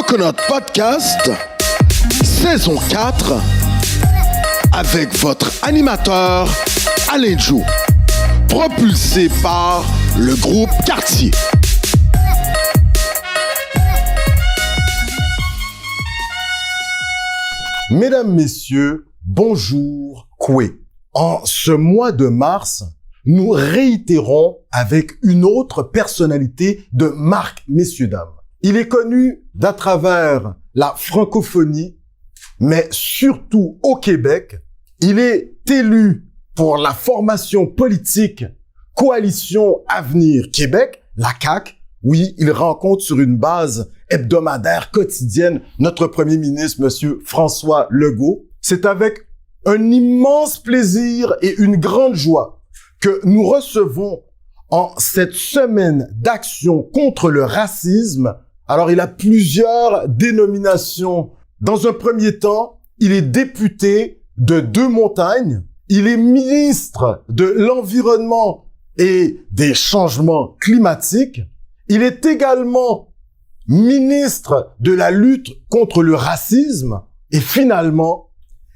Coconut Podcast, saison 4, avec votre animateur Alain Joe, propulsé par le groupe Quartier. Mesdames, Messieurs, bonjour, Koué. En ce mois de mars, nous réitérons avec une autre personnalité de marque, messieurs, dames. Il est connu d'à travers la francophonie, mais surtout au Québec. Il est élu pour la formation politique Coalition Avenir Québec, la CAQ. Oui, il rencontre sur une base hebdomadaire, quotidienne, notre premier ministre, Monsieur François Legault. C'est avec un immense plaisir et une grande joie que nous recevons en cette semaine d'action contre le racisme. Alors, il a plusieurs dénominations. Dans un premier temps, il est député de Deux-Montagnes. Il est ministre de l'Environnement et des Changements climatiques. Il est également ministre de la lutte contre le racisme. Et finalement,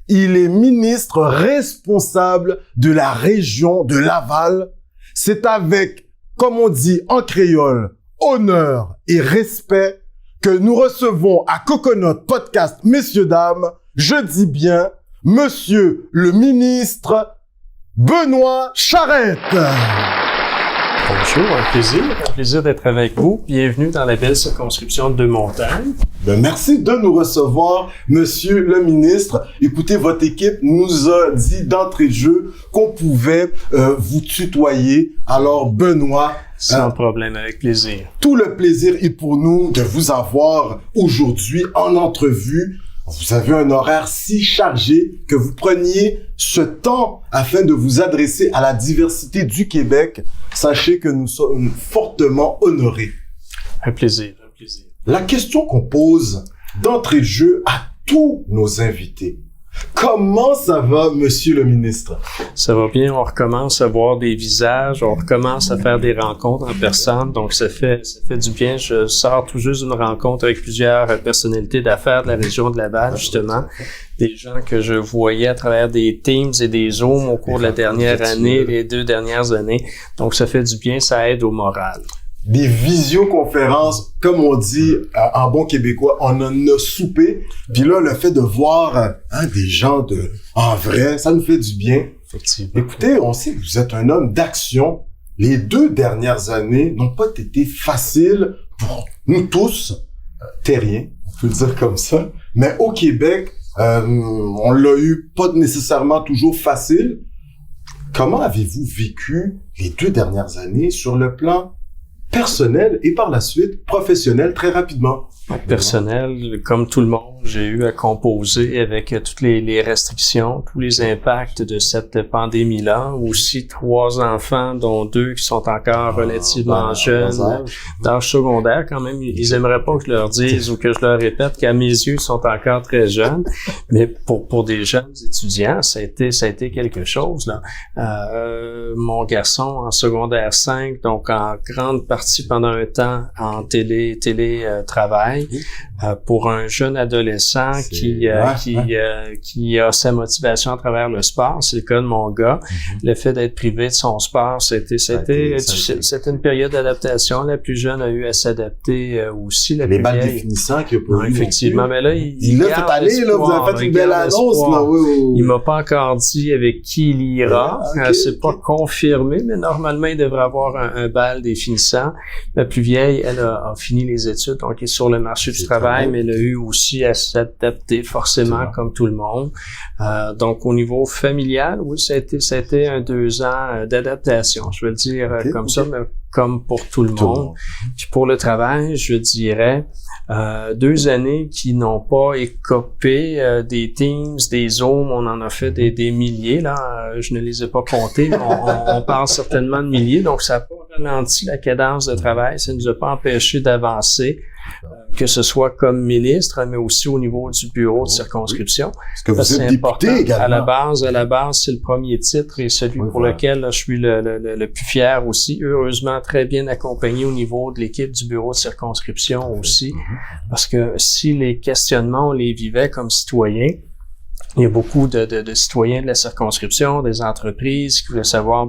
il est ministre responsable de la région de Laval. C'est avec, comme on dit en créole, honneur et respect que nous recevons à Coconut Podcast, messieurs, dames, je dis bien, monsieur le ministre Benoît Charette. Bonjour, un plaisir d'être avec vous. Bienvenue dans la belle circonscription de Deux-Montagnes. Merci de nous recevoir, monsieur le ministre. Écoutez, votre équipe nous a dit d'entrée de jeu qu'on pouvait vous tutoyer. Alors, Benoît... Sans problème, avec plaisir. Tout le plaisir est pour nous de vous avoir aujourd'hui en entrevue. Vous avez un horaire si chargé que vous preniez ce temps afin de vous adresser à la diversité du Québec. Sachez que nous sommes fortement honorés. Un plaisir, un plaisir. La question qu'on pose d'entrée de jeu à tous nos invités. Comment ça va, monsieur le ministre? Ça va bien, on recommence à voir des visages, on recommence à faire des rencontres en personne, donc ça fait du bien. Je sors tout juste d'une rencontre avec plusieurs personnalités d'affaires de la région de Laval, justement. Des gens que je voyais à travers des Teams et des Zooms au cours de la dernière année, les 2 dernières années. Donc ça fait du bien, ça aide au moral. Des visioconférences, comme on dit en bon québécois, on en a soupé. Puis là, le fait de voir des gens en vrai, ça nous fait du bien. Effectivement. Écoutez, on sait que vous êtes un homme d'action. Les 2 dernières années n'ont pas été faciles pour nous tous, terriens, on peut le dire comme ça. Mais au Québec, on l'a eu pas nécessairement toujours facile. Comment avez-vous vécu les 2 dernières années sur le plan personnel et par la suite professionnel très rapidement? Personnel, comme tout le monde, j'ai eu à composer avec toutes les restrictions, tous les impacts de cette pandémie-là. Aussi 3 enfants, dont 2 qui sont encore relativement jeunes, d'âge secondaire quand même. Ils aimeraient pas que je leur dise ou que je leur répète qu'à mes yeux, ils sont encore très jeunes. Mais pour des jeunes étudiants, ça a été quelque chose, là. Mon garçon en secondaire 5, donc en grande partie pendant un temps en télétravail. Pour un jeune adolescent qui a sa motivation à travers le sport, c'est le cas de mon gars. Le fait d'être privé de son sport, c'était une période d'adaptation. La plus jeune a eu à s'adapter aussi. Les balles définissants qu'il y a pas eu. Effectivement, mais là, il l'a fait aller, là, vous avez fait une belle annonce, là. Oui. Il m'a pas encore dit avec qui il ira. C'est pas confirmé, mais normalement, il devrait avoir un bal définissant. La plus vieille, elle a fini les études, donc elle est sur le marché du travail, mais elle a eu aussi à s'adapter forcément comme tout le monde. Donc au niveau familial, oui, ça a été un 2 ans d'adaptation, je veux le dire ça, mais comme pour tout le monde. Puis pour le travail, je dirais 2 années qui n'ont pas écopé des Teams, des Zooms, on en a fait des milliers, là, je ne les ai pas comptés, mais on parle certainement de milliers, donc ça n'a pas ralenti la cadence de travail, ça ne nous a pas empêché d'avancer. que ce soit comme ministre, mais aussi au niveau du bureau de circonscription. Parce que vous êtes important. député également. À la base, c'est le premier titre et celui pour lequel là, je suis le plus fier aussi. Heureusement, très bien accompagné au niveau de l'équipe du bureau de circonscription aussi. Parce que si les questionnements, on les vivait comme citoyens, il y a beaucoup de citoyens de la circonscription, des entreprises qui voulaient savoir,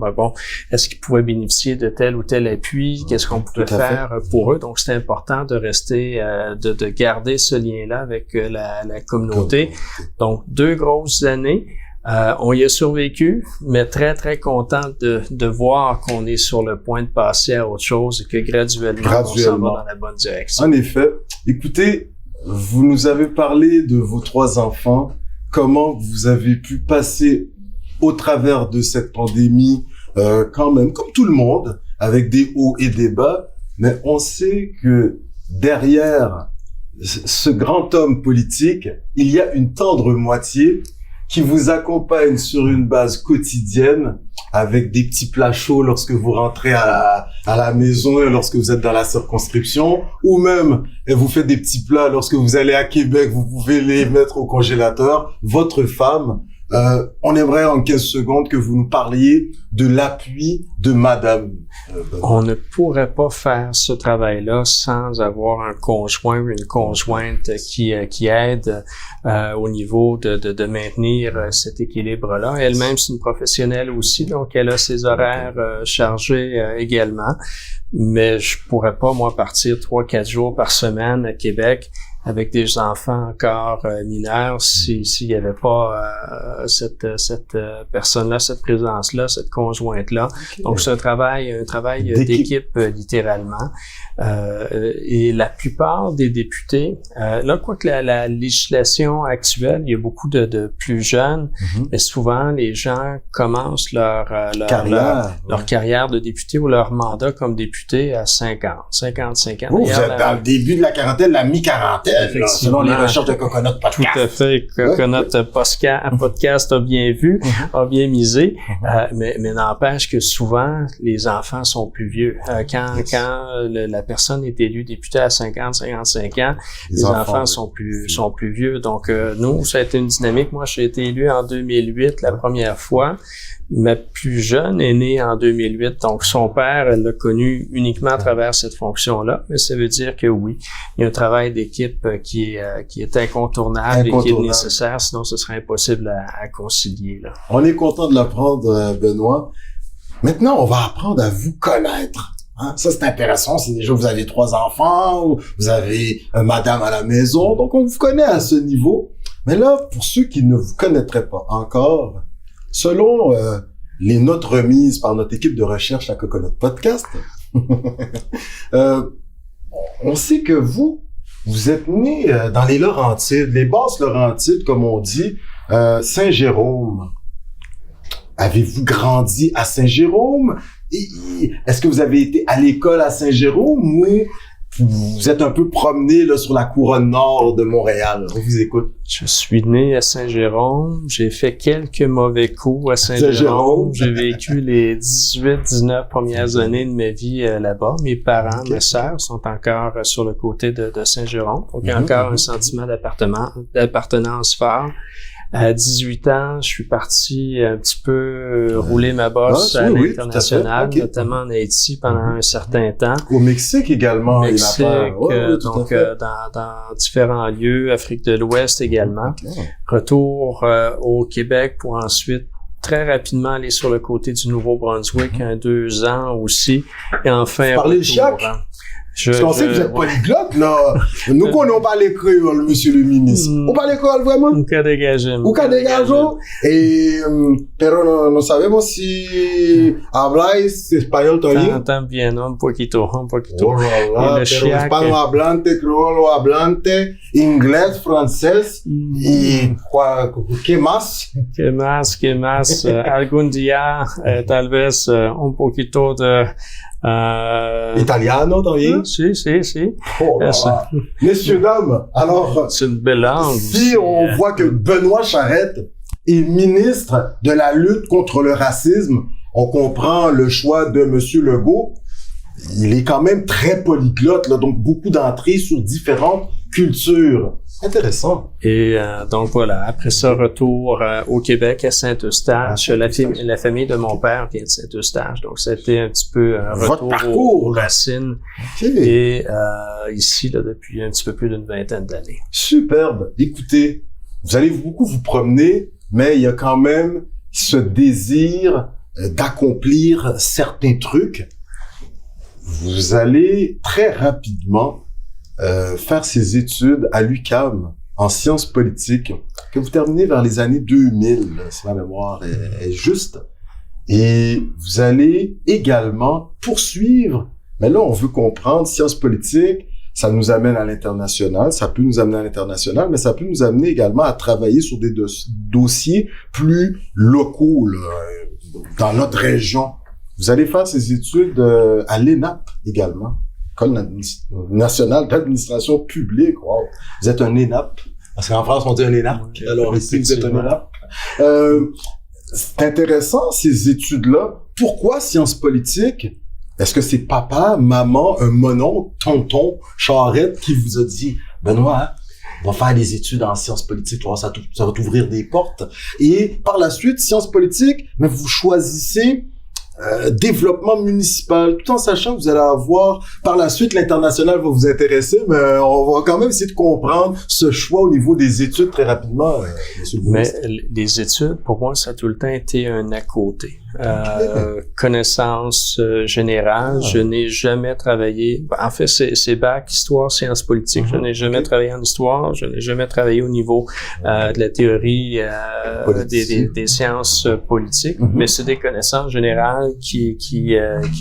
est-ce qu'ils pouvaient bénéficier de tel ou tel appui, qu'est-ce qu'on pouvait faire pour eux. Donc, c'est important de rester, de garder ce lien-là avec la communauté. Donc, 2 grosses années. On y a survécu, mais très, très content de voir qu'on est sur le point de passer à autre chose et que graduellement. On s'en va dans la bonne direction. En effet. Écoutez, vous nous avez parlé de vos 3 enfants. Comment vous avez pu passer au travers de cette pandémie, quand même, comme tout le monde, avec des hauts et des bas, mais on sait que derrière ce grand homme politique, il y a une tendre moitié qui vous accompagne sur une base quotidienne avec des petits plats chauds lorsque vous rentrez à la maison et lorsque vous êtes dans la circonscription, ou même vous faites des petits plats lorsque vous allez à Québec, vous pouvez les mettre au congélateur. Votre femme, on aimerait en 15 secondes que vous nous parliez de l'appui de Madame. On ne pourrait pas faire ce travail-là sans avoir un conjoint ou une conjointe qui aide au niveau de maintenir cet équilibre-là. Elle-même, c'est une professionnelle aussi, donc elle a ses horaires chargés également. Mais je pourrais pas, moi, partir 3-4 jours par semaine à Québec avec des enfants encore mineurs s'il y avait pas cette personne-là, cette présence-là, cette conjointe-là. Okay. Donc c'est un travail d'équipe littéralement. Et la plupart des députés, là, quoique la législation actuelle, il y a beaucoup de plus jeunes, mais souvent les gens commencent leur carrière de député ou leur mandat comme député à 55 ans. Vous êtes dans le début de la quarantaine, la mi-quarantaine, là, selon les recherches de Coconut Podcast. Tout à fait. Coconut Podcast a bien vu, a bien misé, mais n'empêche que souvent, les enfants sont plus vieux. Quand la personne est élue députée à 55 ans, les enfants sont plus vieux. Donc, nous, ça a été une dynamique. Moi, j'ai été élu en 2008 la première fois. Ma plus jeune est née en 2008, donc son père, elle l'a connu uniquement à travers cette fonction-là, mais ça veut dire que oui, il y a un travail d'équipe qui est incontournable et qui est nécessaire, sinon ce serait impossible à concilier, là. On est content de l'apprendre, Benoît. Maintenant, on va apprendre à vous connaître. Hein? Ça, c'est intéressant. C'est déjà, vous avez 3 enfants, vous avez madame à la maison, donc on vous connaît à ce niveau. Mais là, pour ceux qui ne vous connaîtraient pas encore, selon les notes remises par notre équipe de recherche à Coconut Podcast, on sait que vous êtes né dans les Laurentides, les basses Laurentides, comme on dit, Saint-Jérôme. Avez-vous grandi à Saint-Jérôme? Est-ce que vous avez été à l'école à Saint-Jérôme ou vous êtes un peu promené là sur la couronne nord de Montréal? On vous écoute. Je suis né à Saint-Jérôme. J'ai fait quelques mauvais coups à Saint-Jérôme. J'ai vécu les 18-19 premières années de ma vie là-bas. Mes parents, mes sœurs sont encore sur le côté de Saint-Jérôme. Donc, il y a encore un sentiment d'appartenance fort. À 18 ans, je suis parti un petit peu rouler ma bosse à l'international, notamment en Haïti pendant un certain temps. Au Mexique également. Mexique, donc dans différents lieux, Afrique de l'Ouest également. Retour au Québec pour ensuite très rapidement aller sur le côté du Nouveau-Brunswick, 2 ans aussi, et enfin retour. Parce qu'on sait que vous êtes polyglotte, là. Nous connaissons pas les créoles, monsieur le ministre. Vous parlez créole vraiment? Un cas dégagé. Pero no sabemos si habláis español también. También, un poquito. Oh, pero hispano hablante, criollo hablante, inglés, francés, y ¿qué más? ¿Qué más? Algún día, tal vez, un poquito de Italiano también? Si. Oh là là. Messieurs, dames, alors, c'est une belle langue. Si on voit que Benoît Charette est ministre de la lutte contre le racisme, on comprend le choix de Monsieur Legault. il est quand même très polyglotte, là, donc beaucoup d'entrées sur différentes cultures. Intéressant. Et donc voilà, après ça, retour au Québec, à Saint-Eustache. La famille de mon père vient de Saint-Eustache, donc c'était un petit peu un retour aux racines. Et ici, là, depuis un petit peu plus d'une vingtaine d'années. Superbe. Écoutez, vous allez beaucoup vous promener, mais il y a quand même ce désir d'accomplir certains trucs. Vous allez très rapidement faire ses études à l'UQAM en sciences politiques, que vous terminez vers les années 2000, si ma mémoire est juste. Et vous allez également poursuivre, mais là on veut comprendre, sciences politiques, ça nous amène à l'international, ça peut nous amener à l'international, mais ça peut nous amener également à travailler sur des dossiers plus locaux, là, dans notre région. Vous allez faire ces études à l'ENAP également, École nationale d'administration publique. Wow. Vous êtes un ENAP. Parce qu'en France, on dit un ENAP. Okay. Alors ici, vous êtes un ENAP. C'est intéressant, ces études-là. Pourquoi sciences politiques? Est-ce que c'est papa, maman, un mononcle, tonton, Charette qui vous a dit, Benoît, hein, on va faire des études en sciences politiques, ça va t'ouvrir des portes. Et par la suite, sciences politiques, mais vous choisissez développement municipal, tout en sachant que vous allez avoir, par la suite, l'international va vous intéresser, mais on va quand même essayer de comprendre ce choix au niveau des études très rapidement, monsieur le ministre. Mais les études, pour moi, ça a tout le temps été un à côté. Connaissance générale, je n'ai jamais travaillé, en fait, c'est bac, histoire, sciences politiques, je n'ai jamais travaillé en histoire, je n'ai jamais travaillé au niveau de la théorie des sciences politiques, mais c'est des connaissances générales qui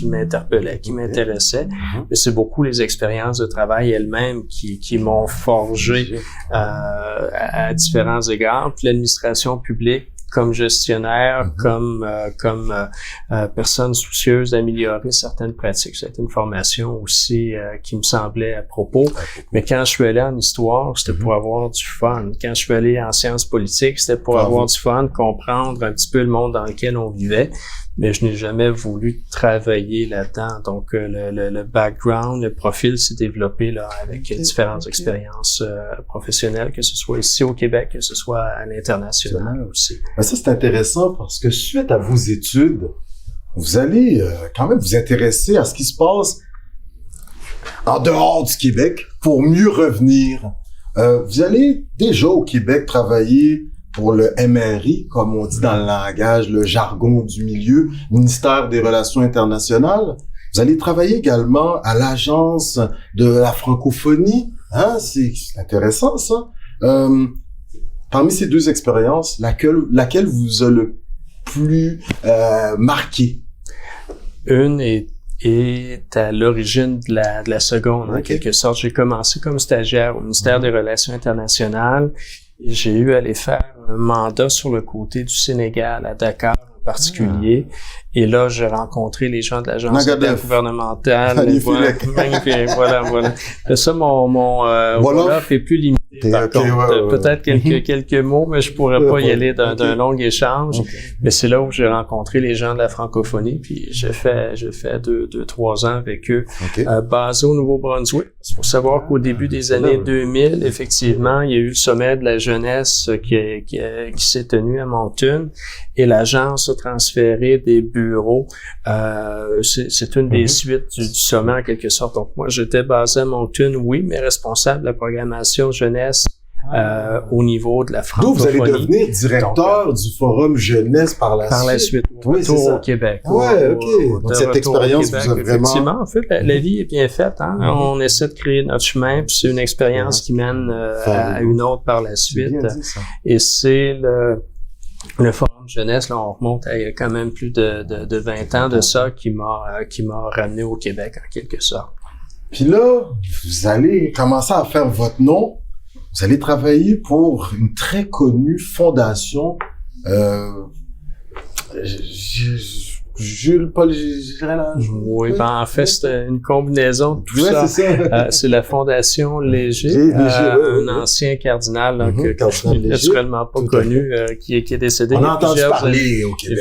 m'interpellaient, qui m'intéressaient, mais c'est beaucoup les expériences de travail elles-mêmes qui m'ont forgé à différents égards. Puis l'administration publique, comme gestionnaire, comme personne soucieuse d'améliorer certaines pratiques. C'était une formation aussi qui me semblait à propos. Mais quand je suis allé en histoire, c'était pour avoir du fun. Quand je suis allé en sciences politiques, c'était pour avoir du fun, comprendre un petit peu le monde dans lequel on vivait. Mais je n'ai jamais voulu travailler là-dedans. Donc, le background, le profil s'est développé là avec différentes expériences professionnelles, que ce soit ici au Québec, que ce soit à l'international aussi. Mais ça, c'est intéressant parce que suite à vos études, vous allez quand même vous intéresser à ce qui se passe en dehors du Québec pour mieux revenir. Vous allez déjà au Québec travailler pour le MRI, comme on dit dans le langage, le jargon du milieu, ministère des Relations internationales. Vous allez travailler également à l'Agence de la francophonie. Hein, c'est intéressant, ça. Parmi ces deux expériences, laquelle vous a le plus marqué? Une est à l'origine de la seconde, en quelque sorte. J'ai commencé comme stagiaire au ministère des Relations internationales. J'ai eu à aller faire un mandat sur le côté du Sénégal, à Dakar en particulier. Et là, j'ai rencontré les gens de l'agence gouvernementale. Voilà. Ça, mon Wolof est plus limité. Par contre, peut-être quelques mots, mais je pourrais pas y aller d'un long échange. Mais c'est là où j'ai rencontré les gens de la francophonie, puis j'ai fait 2-3 ans avec eux, basé au Nouveau-Brunswick. Il faut savoir qu'au début des années 2000, effectivement, il y a eu le sommet de la jeunesse qui s'est tenu à Moncton, et l'agence a transféré des bureaux. C'est une des suites du sommet en quelque sorte. Donc moi, j'étais basé à Moncton, oui, mais responsable de la programmation jeunesse au niveau de la francophonie. Donc, vous allez devenir directeur du Forum Jeunesse par la suite. Oui, c'est ça. Au Québec. Ouais, OK. Donc, cette expérience vous a vraiment... Effectivement, en fait, la vie est bien faite. Hein? On essaie de créer notre chemin, puis c'est une expérience qui mène à une autre par la suite. Et c'est le Forum Jeunesse, là, on remonte à il y a quand même plus de 20 ans de ça qui m'a ramené au Québec, en quelque sorte. Puis là, vous allez commencer à faire votre nom. Vous allez travailler pour une très connue fondation. Je Jules Paul Gérin-Lajoie. Oui, ben en fait, c'est une combinaison de tout Ouais, ça. c'est ça. C'est la Fondation Léger, un ancien cardinal là, que je n'ai naturellement pas connu, qui est décédé. On a entendu plusieurs parler au Québec.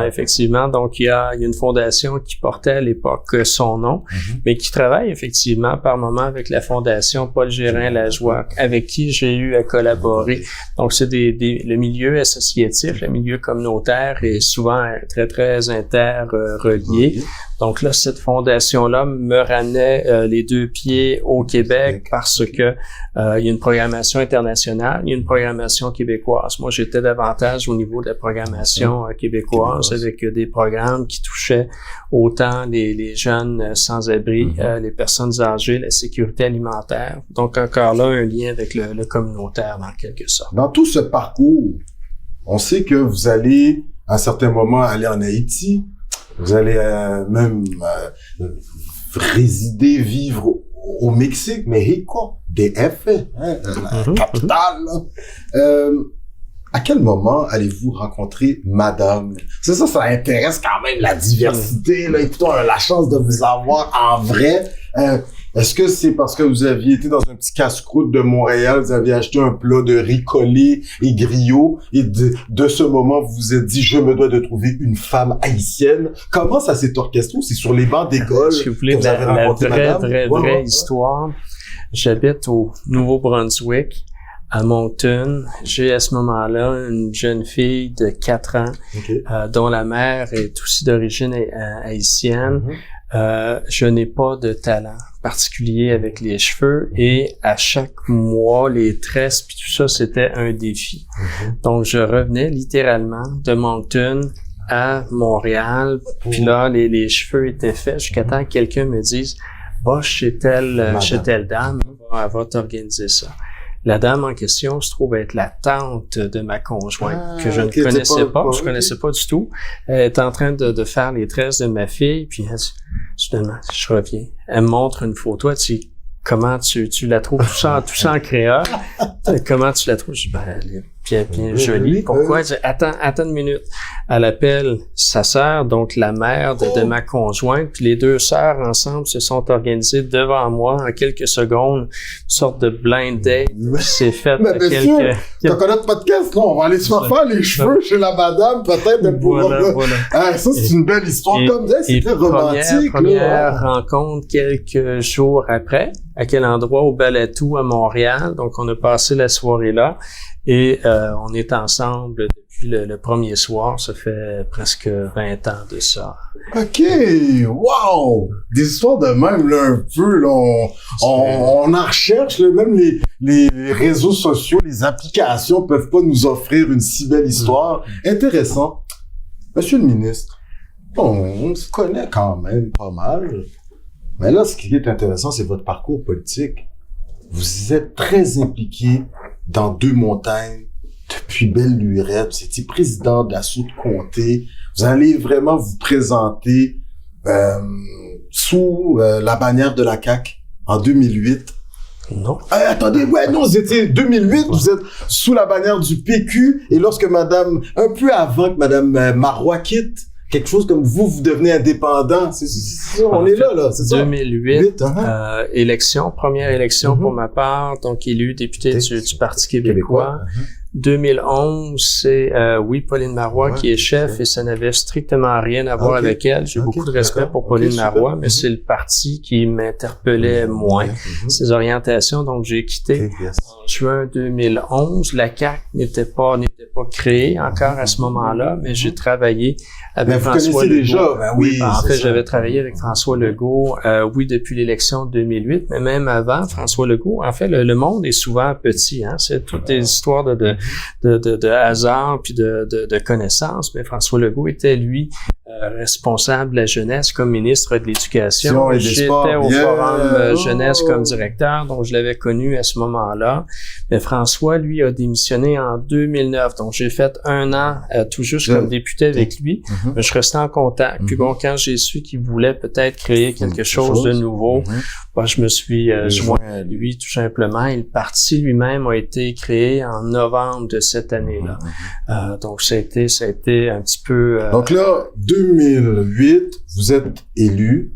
Effectivement. Donc, il y a une fondation qui portait à l'époque son nom, mais qui travaille effectivement par moment avec la Fondation Paul Gérin-Lajoie, avec qui j'ai eu à collaborer. Donc, c'est le milieu associatif, le milieu communautaire est souvent très, très interrelié. Donc là, cette fondation-là me ramenait les deux pieds au Québec parce que il y a une programmation internationale, il y a une programmation québécoise. Moi, j'étais davantage au niveau de la programmation québécoise avec des programmes qui touchaient autant les jeunes sans-abri, les personnes âgées, la sécurité alimentaire. Donc encore là, un lien avec le communautaire dans quelque sorte. Dans tout ce parcours, on sait que vous allez à un certain moment aller en Haïti. Vous allez même résider, vivre au Mexique, Mexico, DF, la capitale. À quel moment allez-vous rencontrer Madame? C'est ça, ça intéresse quand même la diversité. Là, écoutez, on a la chance de vous avoir en vrai. Est-ce que c'est parce que vous aviez été dans un petit casse-croûte de Montréal, vous aviez acheté un plat de riz collé et griot, et de ce moment, vous vous êtes dit, je me dois de trouver une femme haïtienne. Comment ça s'est orchestré? C'est sur les bancs d'école si vous voulez, que vous avez rencontré Madame? La vraie histoire. J'habite au Nouveau-Brunswick, à Moncton. J'ai à ce moment-là une jeune fille de 4 ans, dont la mère est aussi d'origine haïtienne. Je n'ai pas de talent particulier avec les cheveux et à chaque mois, les tresses puis tout ça, c'était un défi. Donc, je revenais littéralement de Moncton à Montréal, puis là, les cheveux étaient faits jusqu'à temps que quelqu'un me dise « Va chez telle dame, elle va t'organiser ça. » La dame en question se trouve être la tante de ma conjointe, que je ne connaissais pas, je connaissais pas du tout. Elle est en train de faire les tresses de ma fille, puis elle dit, soudainement, je reviens. Elle me montre une photo, elle dit, comment tu la trouves, tout ça en créole? Comment tu la trouves? Je dis, ben, elle est bien jolie. Pourquoi? Elle dit, attends une minute. Elle appelle sa sœur, donc la mère de ma conjointe, puis les deux sœurs ensemble se sont organisées devant moi en quelques secondes, une sorte de blind date. C'est fait quelques... T'as connu notre podcast, là, on va aller se faire les cheveux chez la madame, peut-être, pour... Voilà. Ah, ça, c'est une belle histoire. Comme ça, c'est très romantique. Première rencontre quelques jours après, à quel endroit? Au Balatou à Montréal. Donc, on a passé la soirée là et on est ensemble depuis le premier soir. Ça fait presque 20 ans de ça. OK! Wow! Des histoires de même, là, un peu, là, on en recherche, là, même les réseaux sociaux, les applications peuvent pas nous offrir une si belle histoire. Intéressant. Monsieur le ministre, on se connaît quand même pas mal. Mais là, ce qui est intéressant, c'est votre parcours politique. Vous êtes très impliqué dans Deux-Montagnes depuis belle lurette. Vous étiez président de l'assaut de comté. Vous allez vraiment vous présenter sous la bannière de la CAQ en 2008. Non. Attendez, non, vous étiez 2008, vous êtes sous la bannière du PQ, et lorsque un peu avant que Madame Marois quitte, quelque chose comme vous devenez indépendant. C'est ça, on est là, c'est ça. 2008, première élection pour ma part, donc élu député du Parti québécois. 2011, c'est Pauline Marois qui est chef et ça n'avait strictement rien à voir avec elle. J'ai beaucoup de respect pour Pauline Marois, mais c'est le parti qui m'interpellait moins, ses orientations. Donc j'ai quitté en juin 2011. La CAQ n'était pas créée encore à ce moment-là, mais j'ai travaillé avec François Legault. Déjà, En fait, j'avais travaillé avec François Legault, depuis l'élection de 2008, mais même avant François Legault. En fait, le monde est souvent petit, hein. C'est toutes des histoires de hasard puis de connaissances. Mais François Legault était, lui, responsable de la jeunesse comme ministre de l'Éducation. J'étais au Forum jeunesse comme directeur, donc je l'avais connu à ce moment-là. Mais François, lui, a démissionné en 2009. Donc, j'ai fait 1 an tout juste comme député avec lui. Mais je restais en contact. Puis bon, quand j'ai su qu'il voulait peut-être créer quelque chose de nouveau, je me suis joint à lui tout simplement. Et le parti lui-même a été créé en novembre novembre de cette année-là. Donc, ça a été un petit peu... Donc là, 2008, vous êtes élu.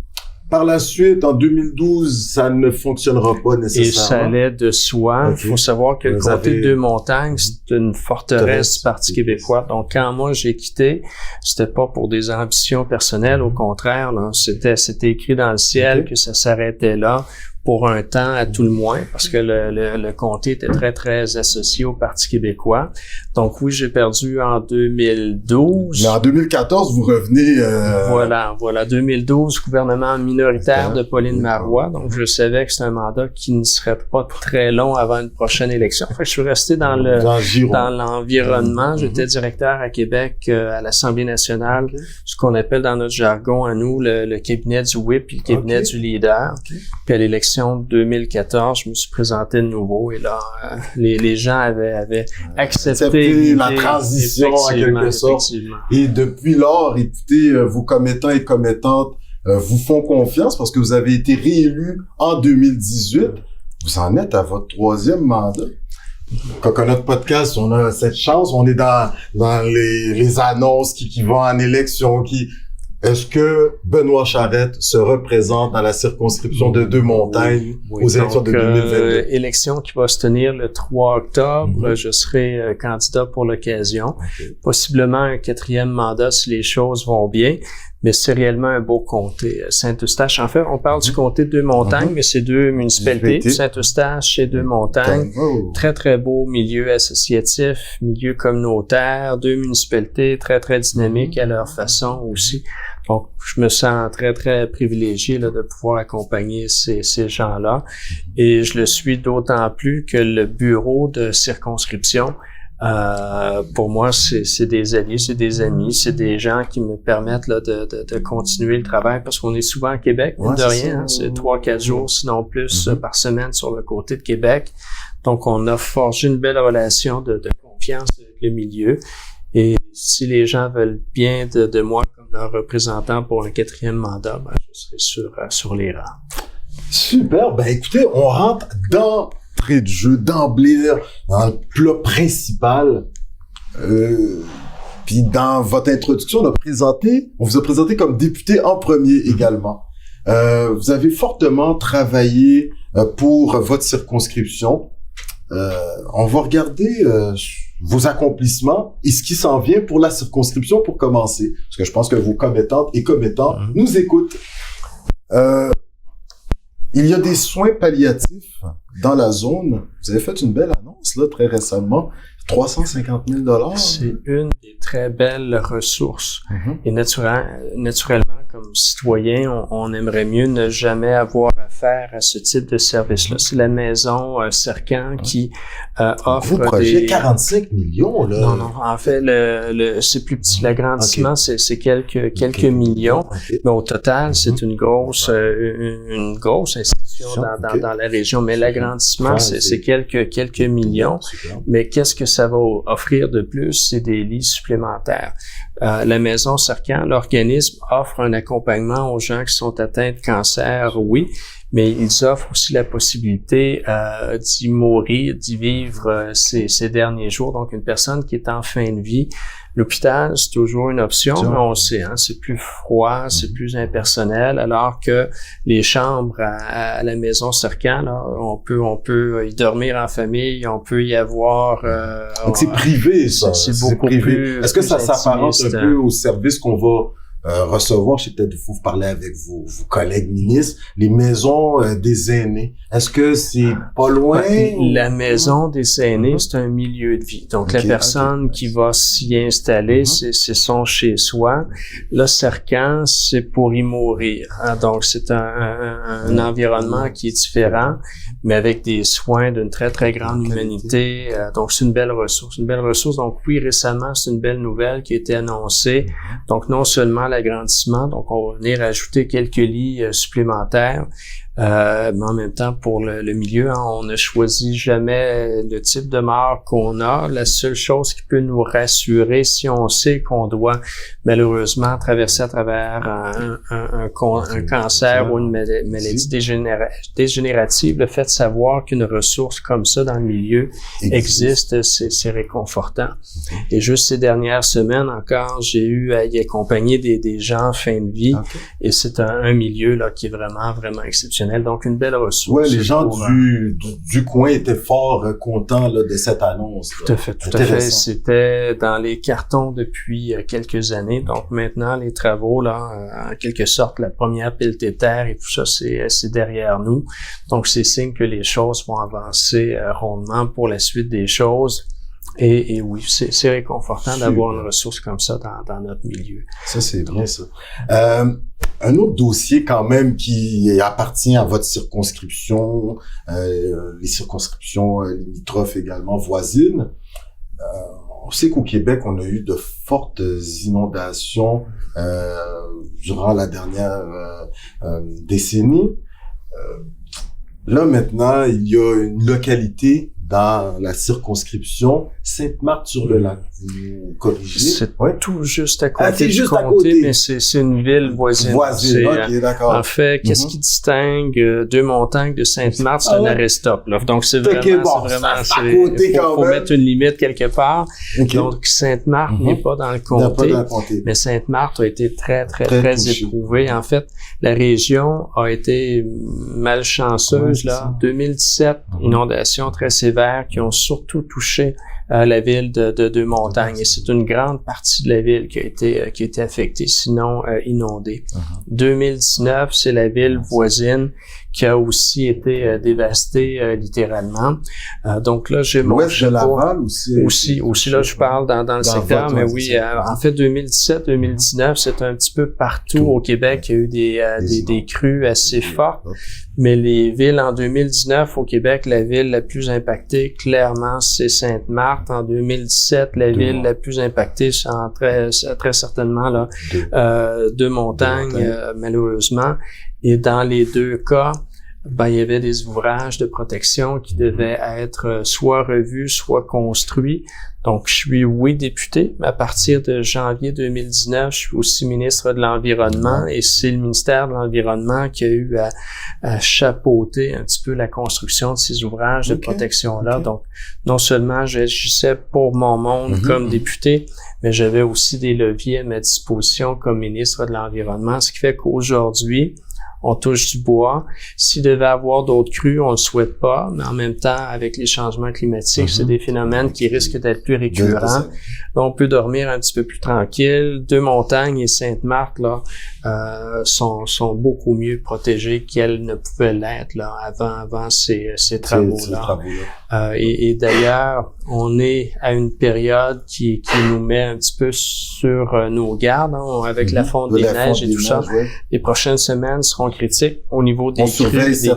Par la suite, en 2012, ça ne fonctionnera pas nécessairement. Et ça allait de soi. Il faut savoir que le comté de Deux-Montagnes, c'est une forteresse du Parti québécois. Donc, quand moi j'ai quitté, c'était pas pour des ambitions personnelles. Au contraire, là, c'était écrit dans le ciel que ça s'arrêtait là pour un temps à tout le moins, parce que le comté était très, très associé au Parti québécois. Donc oui, j'ai perdu en 2012. Mais en 2014, vous revenez... Voilà. 2012, gouvernement minoritaire de Pauline Marois. Donc je savais que c'est un mandat qui ne serait pas très long avant une prochaine élection. Fait que je suis resté dans l'environnement. J'étais directeur à Québec à l'Assemblée nationale, ce qu'on appelle dans notre jargon à nous le cabinet du whip et le cabinet du leader. Puis à l'élection de 2014, je me suis présenté de nouveau et là, les gens avaient accepté la transition en quelque sorte. Et depuis lors, écoutez, vos commettants et commettantes vous font confiance parce que vous avez été réélus en 2018. Vous en êtes à votre 3e mandat. Coconut Podcast, on a cette chance, on est dans les annonces qui vont en élection, Est-ce que Benoît Charette se représente dans la circonscription de Deux-Montagnes aux élections de 2022? Élection qui va se tenir le 3 octobre. Je serai candidat pour l'occasion. Possiblement un 4e mandat si les choses vont bien. Mais c'est réellement un beau comté. Saint-Eustache, en fait, on parle du comté de Deux-Montagnes, mais c'est 2 municipalités. Saint-Eustache et Deux-Montagnes. Très, très beau milieu associatif, milieu communautaire. 2 municipalités très, très dynamiques à leur façon aussi. Donc, je me sens très, très privilégié là, de pouvoir accompagner ces gens-là. Et je le suis d'autant plus que le bureau de circonscription, pour moi, c'est des alliés, c'est des amis, c'est des gens qui me permettent là de continuer le travail parce qu'on est souvent à Québec, mine de rien, hein, c'est 3-4 jours, sinon plus par semaine sur le côté de Québec. Donc, on a forgé une belle relation de confiance avec le milieu. Et si les gens veulent bien de moi comme leur représentant pour un 4e mandat, ben, je serai sur les rangs. Super. Ben, écoutez, on rentre d'entrée de jeu, d'emblée, dans le plat principal. Puis dans votre introduction, on vous a présenté comme député en premier également. Vous avez fortement travaillé pour votre circonscription. On va regarder vos accomplissements et ce qui s'en vient pour la circonscription pour commencer. Parce que je pense que vos commettantes et commettants nous écoutent. Il y a des soins palliatifs dans la zone. Vous avez fait une belle annonce là très récemment. 350 000 $. C'est une des très belles ressources. Et naturellement, comme citoyen, on aimerait mieux ne jamais avoir affaire à ce type de service-là. C'est la maison Cercan qui offre projet 45 millions là. Non, en fait, c'est plus petit. L'agrandissement, c'est quelques millions, mais au total, c'est une grosse institution dans la région. Mais l'agrandissement, c'est quelques millions. Mais qu'est-ce que ça va offrir de plus? C'est des lits supplémentaires. La maison Cercan, l'organisme offre un accompagnement aux gens qui sont atteints de cancer, oui, mais ils offrent aussi la possibilité d'y mourir, d'y vivre ces derniers jours. Donc, une personne qui est en fin de vie, l'hôpital, c'est toujours une option, mais on sait, hein, c'est plus froid, c'est plus impersonnel, alors que les chambres à la maison Cercan, là, on peut y dormir en famille, on peut y avoir... Donc c'est privé, ça. C'est beaucoup privé. Plus... Est-ce que ça s'apparente un peu au service qu'on va recevoir? Je sais peut-être vous parler avec vos collègues ministres, les maisons des aînés. Est-ce que c'est pas loin? La maison des aînés, c'est un milieu de vie. Donc, la personne qui va s'y installer, c'est son chez-soi. Là, Cercan, c'est pour y mourir. Hein? Donc, c'est un environnement qui est différent, mais avec des soins d'une très, très grande humanité. Donc, c'est une belle ressource. Donc, oui, récemment, c'est une belle nouvelle qui a été annoncée. Donc, non seulement l'agrandissement, donc on va venir ajouter quelques lits supplémentaires, Mais en même temps, pour le milieu, hein, on ne choisit jamais le type de mort qu'on a. La seule chose qui peut nous rassurer, si on sait qu'on doit malheureusement traverser à travers un cancer ou une maladie dégénérative, le fait de savoir qu'une ressource comme ça dans le milieu existe, c'est réconfortant. Et juste ces dernières semaines encore, j'ai eu à y accompagner des gens en fin de vie, et c'est un milieu là qui est vraiment, vraiment exceptionnel. Donc, une belle ressource. Ouais, les gens du coin étaient fort contents là, de cette annonce. Tout à fait, tout à fait. C'était dans les cartons depuis quelques années. Donc, maintenant, les travaux, là, en quelque sorte, la première pellétaire et tout ça, c'est derrière nous. Donc, c'est signe que les choses vont avancer rondement pour la suite des choses. Et oui, c'est réconfortant d'avoir une ressource comme ça dans notre milieu. Ça, c'est bien, ça. Un autre dossier, quand même, qui appartient à votre circonscription, les circonscriptions limitrophes également voisines. On sait qu'au Québec, on a eu de fortes inondations durant la dernière décennie. Là, maintenant, il y a une localité dans la circonscription Sainte-Marthe-sur-le-Lac. Vous corrigez? C'est tout juste à côté du comté, mais c'est une ville voisine. Ok, d'accord. En fait, qu'est-ce qui distingue Deux-Montagnes de Sainte-Marthe? C'est un arrêt-stop, là. Donc, c'est vraiment, faut mettre une limite quelque part. Donc, Sainte-Marthe n'est pas dans le comté, mais Sainte-Marthe a été très éprouvée. En fait, la région a été malchanceuse, là. 2017, inondation très sévère qui ont surtout touché la ville de Deux-Montagnes. Et c'est une grande partie de la ville qui a été affectée, sinon inondée. 2019, c'est la ville voisine qui a aussi été dévastée littéralement. Donc là, j'ai mon l'ouest de Laval aussi là, je parle dans le secteur, mais oui, en fait, 2017-2019, c'est un petit peu partout au Québec. Il y a eu des crues assez fortes. Mais les villes en 2019 au Québec, la ville la plus impactée, clairement, c'est Sainte-Marthe. En 2017, la ville la plus impactée, c'est très certainement là, Deux-Montagnes, malheureusement. Et dans les deux cas, il y avait des ouvrages de protection qui devaient être soit revus, soit construits. Donc, je suis, député, mais à partir de janvier 2019, je suis aussi ministre de l'Environnement, et c'est le ministère de l'Environnement qui a eu à chapeauter un petit peu la construction de ces ouvrages de protection-là. Donc, non seulement j'agissais pour mon monde comme député, mais j'avais aussi des leviers à ma disposition comme ministre de l'Environnement, ce qui fait qu'aujourd'hui, on touche du bois. S'il devait avoir d'autres crues, on le souhaite pas, mais en même temps, avec les changements climatiques, c'est des phénomènes qui risquent d'être plus récurrents. On peut dormir un petit peu plus tranquille. Deux-Montagnes et Sainte-Marthe, là, sont beaucoup mieux protégées qu'elles ne pouvaient l'être, là, avant ces travaux-là. Et d'ailleurs, on est à une période qui nous met un petit peu sur nos gardes, hein, avec la fonte des neiges et tout ça. Les prochaines semaines seront critiques au niveau des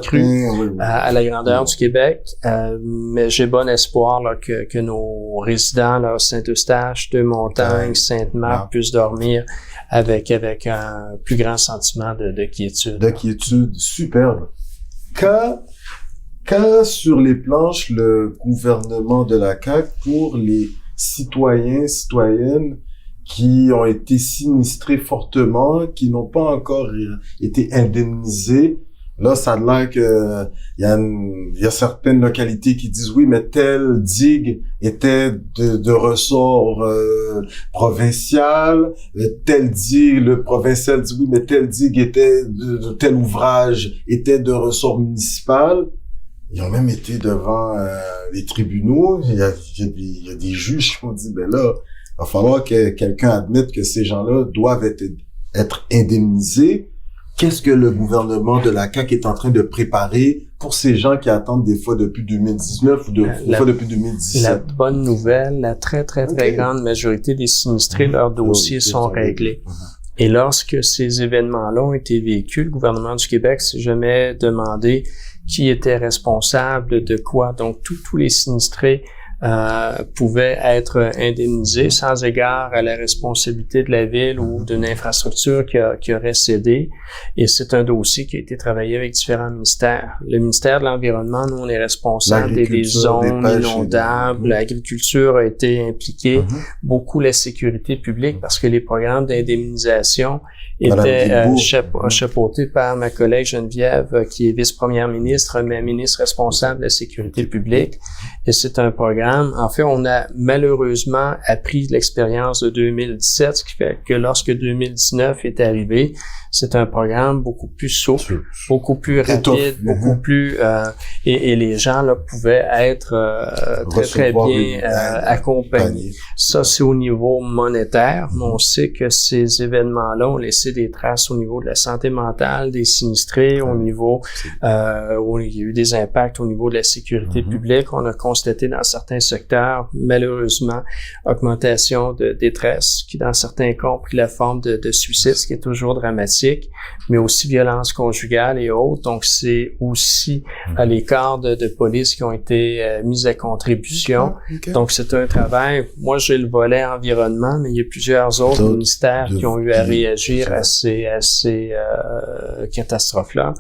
crues à la grandeur du Québec. Mais j'ai bon espoir là, que nos résidents, là, Saint-Eustache, Deux-Montagnes, Sainte-Marthe, puissent dormir avec un plus grand sentiment de quiétude. De quiétude, superbe. Qu'a sur les planches le gouvernement de la CAQ pour les citoyennes qui ont été sinistrés fortement, qui n'ont pas encore été indemnisés? Là, ça a l'air que il y a certaines localités qui disent oui, mais telle digue était de ressort provincial, telle digue, le provincial dit oui, mais telle digue était de tel ouvrage était de ressort municipal. Ils ont même été devant les tribunaux. Il y a des juges qui ont dit ben là, il va falloir que quelqu'un admette que ces gens-là doivent être indemnisés. Qu'est-ce que le gouvernement de la CAQ est en train de préparer pour ces gens qui attendent des fois depuis 2019 ou des fois depuis 2017? La bonne nouvelle, la très grande majorité des sinistrés, leurs dossiers sont réglés. Et lorsque ces événements-là ont été vécus, le gouvernement du Québec s'est jamais demandé qui était responsable de quoi. Donc, tous les sinistrés pouvaient être indemnisés sans égard à la responsabilité de la ville ou d'une infrastructure qui aurait cédé. Et c'est un dossier qui a été travaillé avec différents ministères. Le ministère de l'Environnement, nous, on est responsable des zones inondables. L'agriculture a été impliquée. Beaucoup la sécurité publique parce que les programmes d'indemnisation étaient chapeautés par ma collègue Geneviève, qui est vice-première ministre, mais ministre responsable de la sécurité publique. Et c'est un programme, en fait, on a malheureusement appris de l'expérience de 2017, ce qui fait que lorsque 2019 est arrivé, c'est un programme beaucoup plus souple, beaucoup plus rapide, beaucoup plus... et les gens là pouvaient être très bien accompagnés. Ça, c'est au niveau monétaire, mais on sait que ces événements-là ont laissé des traces au niveau de la santé mentale, des sinistrés, au niveau où il y a eu des impacts au niveau de la sécurité publique. On a constaté dans certains secteurs, malheureusement, augmentation de détresse, qui dans certains cas ont pris la forme de suicide, ce qui est toujours dramatique, mais aussi violence conjugale et autres. Donc, c'est aussi les corps de police qui ont été mis à contribution. Donc, c'est un travail. Moi, j'ai le volet environnement, mais il y a plusieurs autres ministères qui ont eu à réagir à ces catastrophes-là.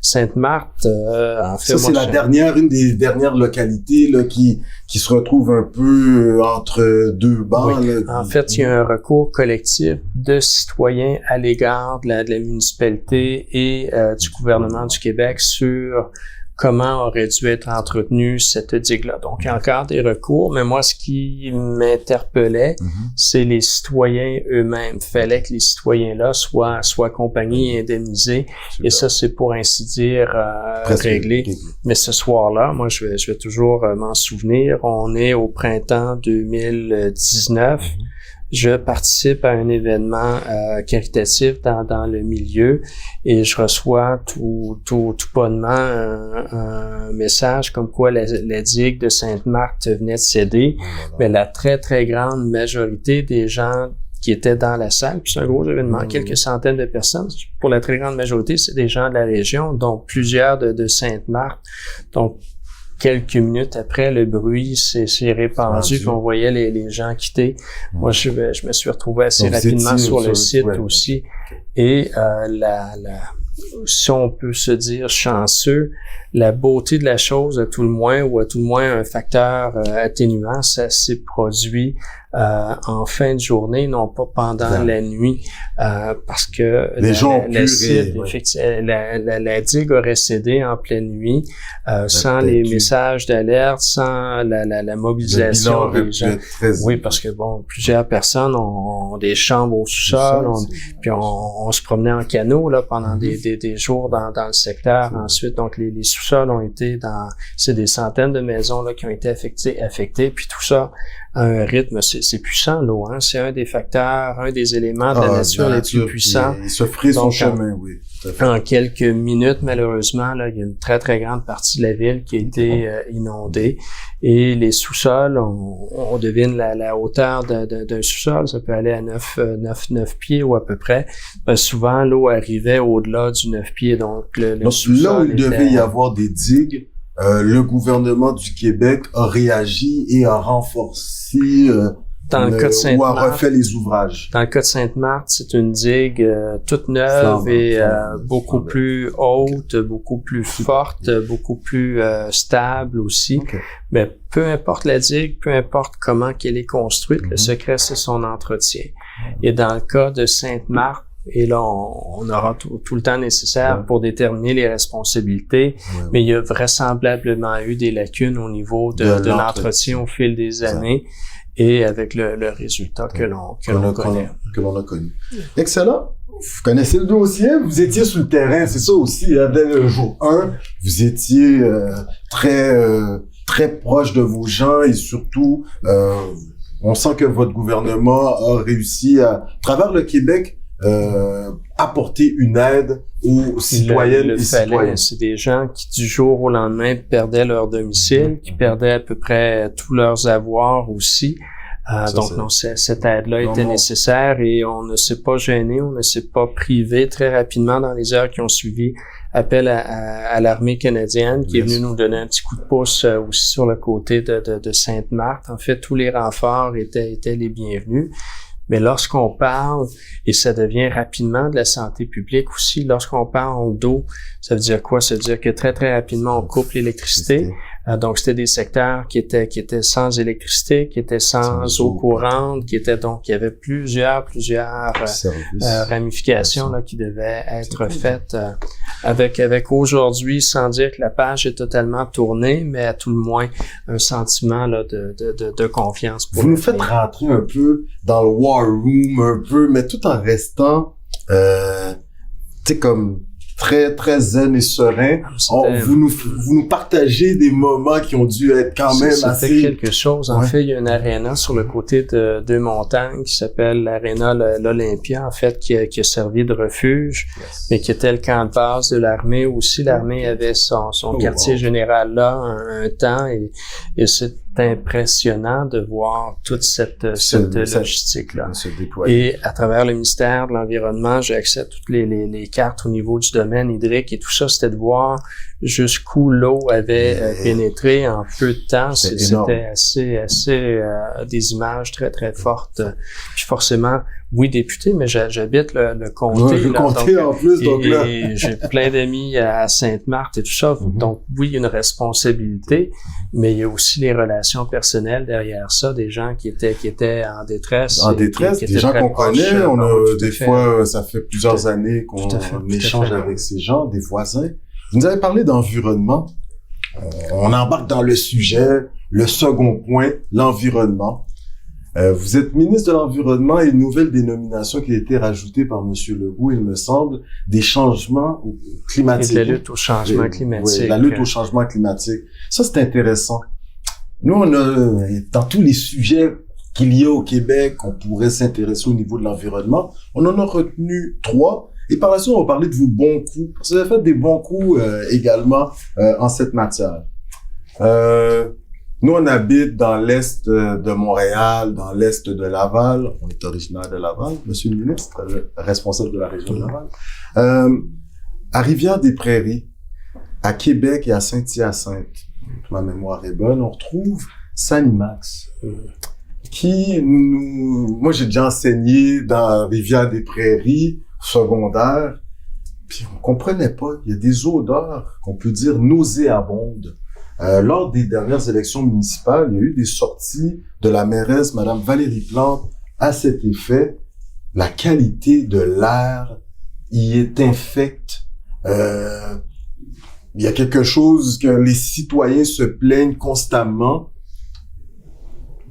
Sainte-Marthe, en fait... Ça, c'est une des dernières localités là, qui se retrouve un peu entre deux bancs. Oui. Là, en fait, il y a un recours collectif de citoyens à l'égard de la municipalité et du gouvernement du Québec sur comment aurait dû être entretenue cette digue-là. Donc, il y a encore des recours, mais moi, ce qui m'interpellait, c'est les citoyens eux-mêmes. Il fallait que les citoyens-là soient accompagnés et indemnisés. Et ça, c'est pour ainsi dire réglé. Mais ce soir-là, moi, je vais toujours m'en souvenir. On est au printemps 2019. Je participe à un événement caritatif dans le milieu et je reçois tout bonnement un message comme quoi la digue de Sainte-Marthe venait de céder. Mais la très, très grande majorité des gens qui étaient dans la salle, puis c'est un gros événement, quelques centaines de personnes, pour la très grande majorité, c'est des gens de la région, donc plusieurs de Sainte-Marthe. Donc, quelques minutes après, le bruit s'est répandu, puis on voyait les gens quitter. Moi, je me suis retrouvé assez rapidement sur le site aussi. Et si on peut se dire chanceux, la beauté de la chose, à tout le moins, ou à tout le moins un facteur atténuant, ça s'est produit en fin de journée, non pas pendant la nuit, parce que les gens ont la digue aurait cédé en pleine nuit, sans les messages d'alerte, sans la mobilisation des gens. Oui, parce que bon, plusieurs personnes ont des chambres au sous-sol, puis on se promenait en canot là pendant des jours dans le secteur. Ensuite, donc les sous-sols ont été c'est des centaines de maisons là qui ont été affectées, puis tout ça à un rythme, c'est puissant l'eau, hein. C'est un des facteurs, un des éléments de la nature les plus puissants. Il se ferait son chemin, oui. En quelques minutes, malheureusement, là, il y a une très, très grande partie de la ville qui a été inondée. Et les sous-sols, on devine la hauteur d'un sous-sol, ça peut aller à 9 pieds ou à peu près. Souvent, l'eau arrivait au-delà du 9 pieds. Donc là où il devait y avoir des digues, le gouvernement du Québec a réagi et a renforcé dans le cas de Sainte-Marthe, ou a refait les ouvrages. Dans le cas de Sainte-Marthe, c'est une digue toute neuve et beaucoup plus haute, beaucoup plus forte, beaucoup plus stable aussi. Mais peu importe la digue, peu importe comment qu'elle est construite, le secret, c'est son entretien. Et dans le cas de Sainte-Marthe, et là, on aura tout le temps nécessaire pour déterminer les responsabilités, mais il y a vraisemblablement eu des lacunes au niveau de l'entretien au fil des années et avec le résultat que l'on connaît. Que l'on a connu. Excellent. Vous connaissez le dossier, vous étiez sur le terrain, c'est ça aussi, hein, dès le jour 1, vous étiez très proche de vos gens et surtout, on sent que votre gouvernement a réussi à travers le Québec, apporter une aide aux citoyennes et citoyens. C'est des gens qui, du jour au lendemain, perdaient leur domicile, qui perdaient à peu près tous leurs avoirs aussi. Cette aide-là était nécessaire et on ne s'est pas gêné, on ne s'est pas privé très rapidement dans les heures qui ont suivi appel à l'armée canadienne qui est venue nous donner un petit coup de pouce aussi sur le côté de Sainte-Marthe. En fait, tous les renforts étaient les bienvenus. Mais lorsqu'on parle, et ça devient rapidement de la santé publique aussi, lorsqu'on parle d'eau, ça veut dire quoi? Ça veut dire que très, très rapidement, on coupe l'électricité. Donc, c'était des secteurs qui étaient sans électricité, qui étaient sans eau courante, il y avait plusieurs ramifications là, qui devaient être faites avec aujourd'hui, sans dire que la page est totalement tournée, mais à tout le moins un sentiment là, de confiance. Vous nous faites rentrer un peu dans le war room, un peu, mais tout en restant, tu sais, comme très, très zen et serein. Vous nous partagez des moments qui ont dû être quand même assez... C'était quelque chose. En fait, il y a une aréna sur le côté de Deux-Montagnes qui s'appelle l'aréna l'Olympia, en fait, qui a servi de refuge, mais qui était le camp de base de l'armée aussi. L'armée avait son quartier général là un temps et c'est impressionnant de voir toute cette logistique-là. Et à travers le ministère de l'Environnement, j'ai accès à toutes les cartes au niveau du domaine hydrique et tout ça, c'était de voir jusqu'où l'eau avait pénétré en peu de temps. C'était assez des images très, très fortes. Puis forcément, oui, député, mais j'habite le comté. Ouais, le comté donc, en plus, donc là. Et j'ai plein d'amis à Sainte-Marthe et tout ça. Donc, oui, il y a une responsabilité, mais il y a aussi les relations personnelles derrière ça, des gens qui étaient en détresse. En détresse, des gens qu'on connaît. On a des fois, ça fait plusieurs années qu'on échange avec ces gens, des voisins. Vous nous avez parlé d'environnement. On embarque dans le sujet, le second point, l'environnement. Vous êtes ministre de l'Environnement et une nouvelle dénomination qui a été rajoutée par M. Legault, il me semble, des changements climatiques. Et de la lutte au changement climatique. Oui, la lutte au changement climatique. Ça, c'est intéressant. Nous, on a, dans tous les sujets qu'il y a au Québec, on pourrait s'intéresser au niveau de l'environnement, on en a retenu 3. Et par la suite, on va parler de vos bons coups. Parce que vous avez fait des bons coups également en cette matière. Nous, on habite dans l'est de Montréal, dans l'est de Laval. On est originaire de Laval, monsieur le ministre, responsable de la région de Laval. À Rivière-des-Prairies, à Québec et à Saint-Hyacinthe, ma mémoire est bonne, on retrouve Sanimax, qui moi j'ai déjà enseigné dans Rivière-des-Prairies, secondaire, puis on comprenait pas, il y a des odeurs qu'on peut dire nauséabondes. Lors des dernières élections municipales, il y a eu des sorties de la mairesse, Madame Valérie Plante, à cet effet. La qualité de l'air y est infecte. Il y a quelque chose que les citoyens se plaignent constamment.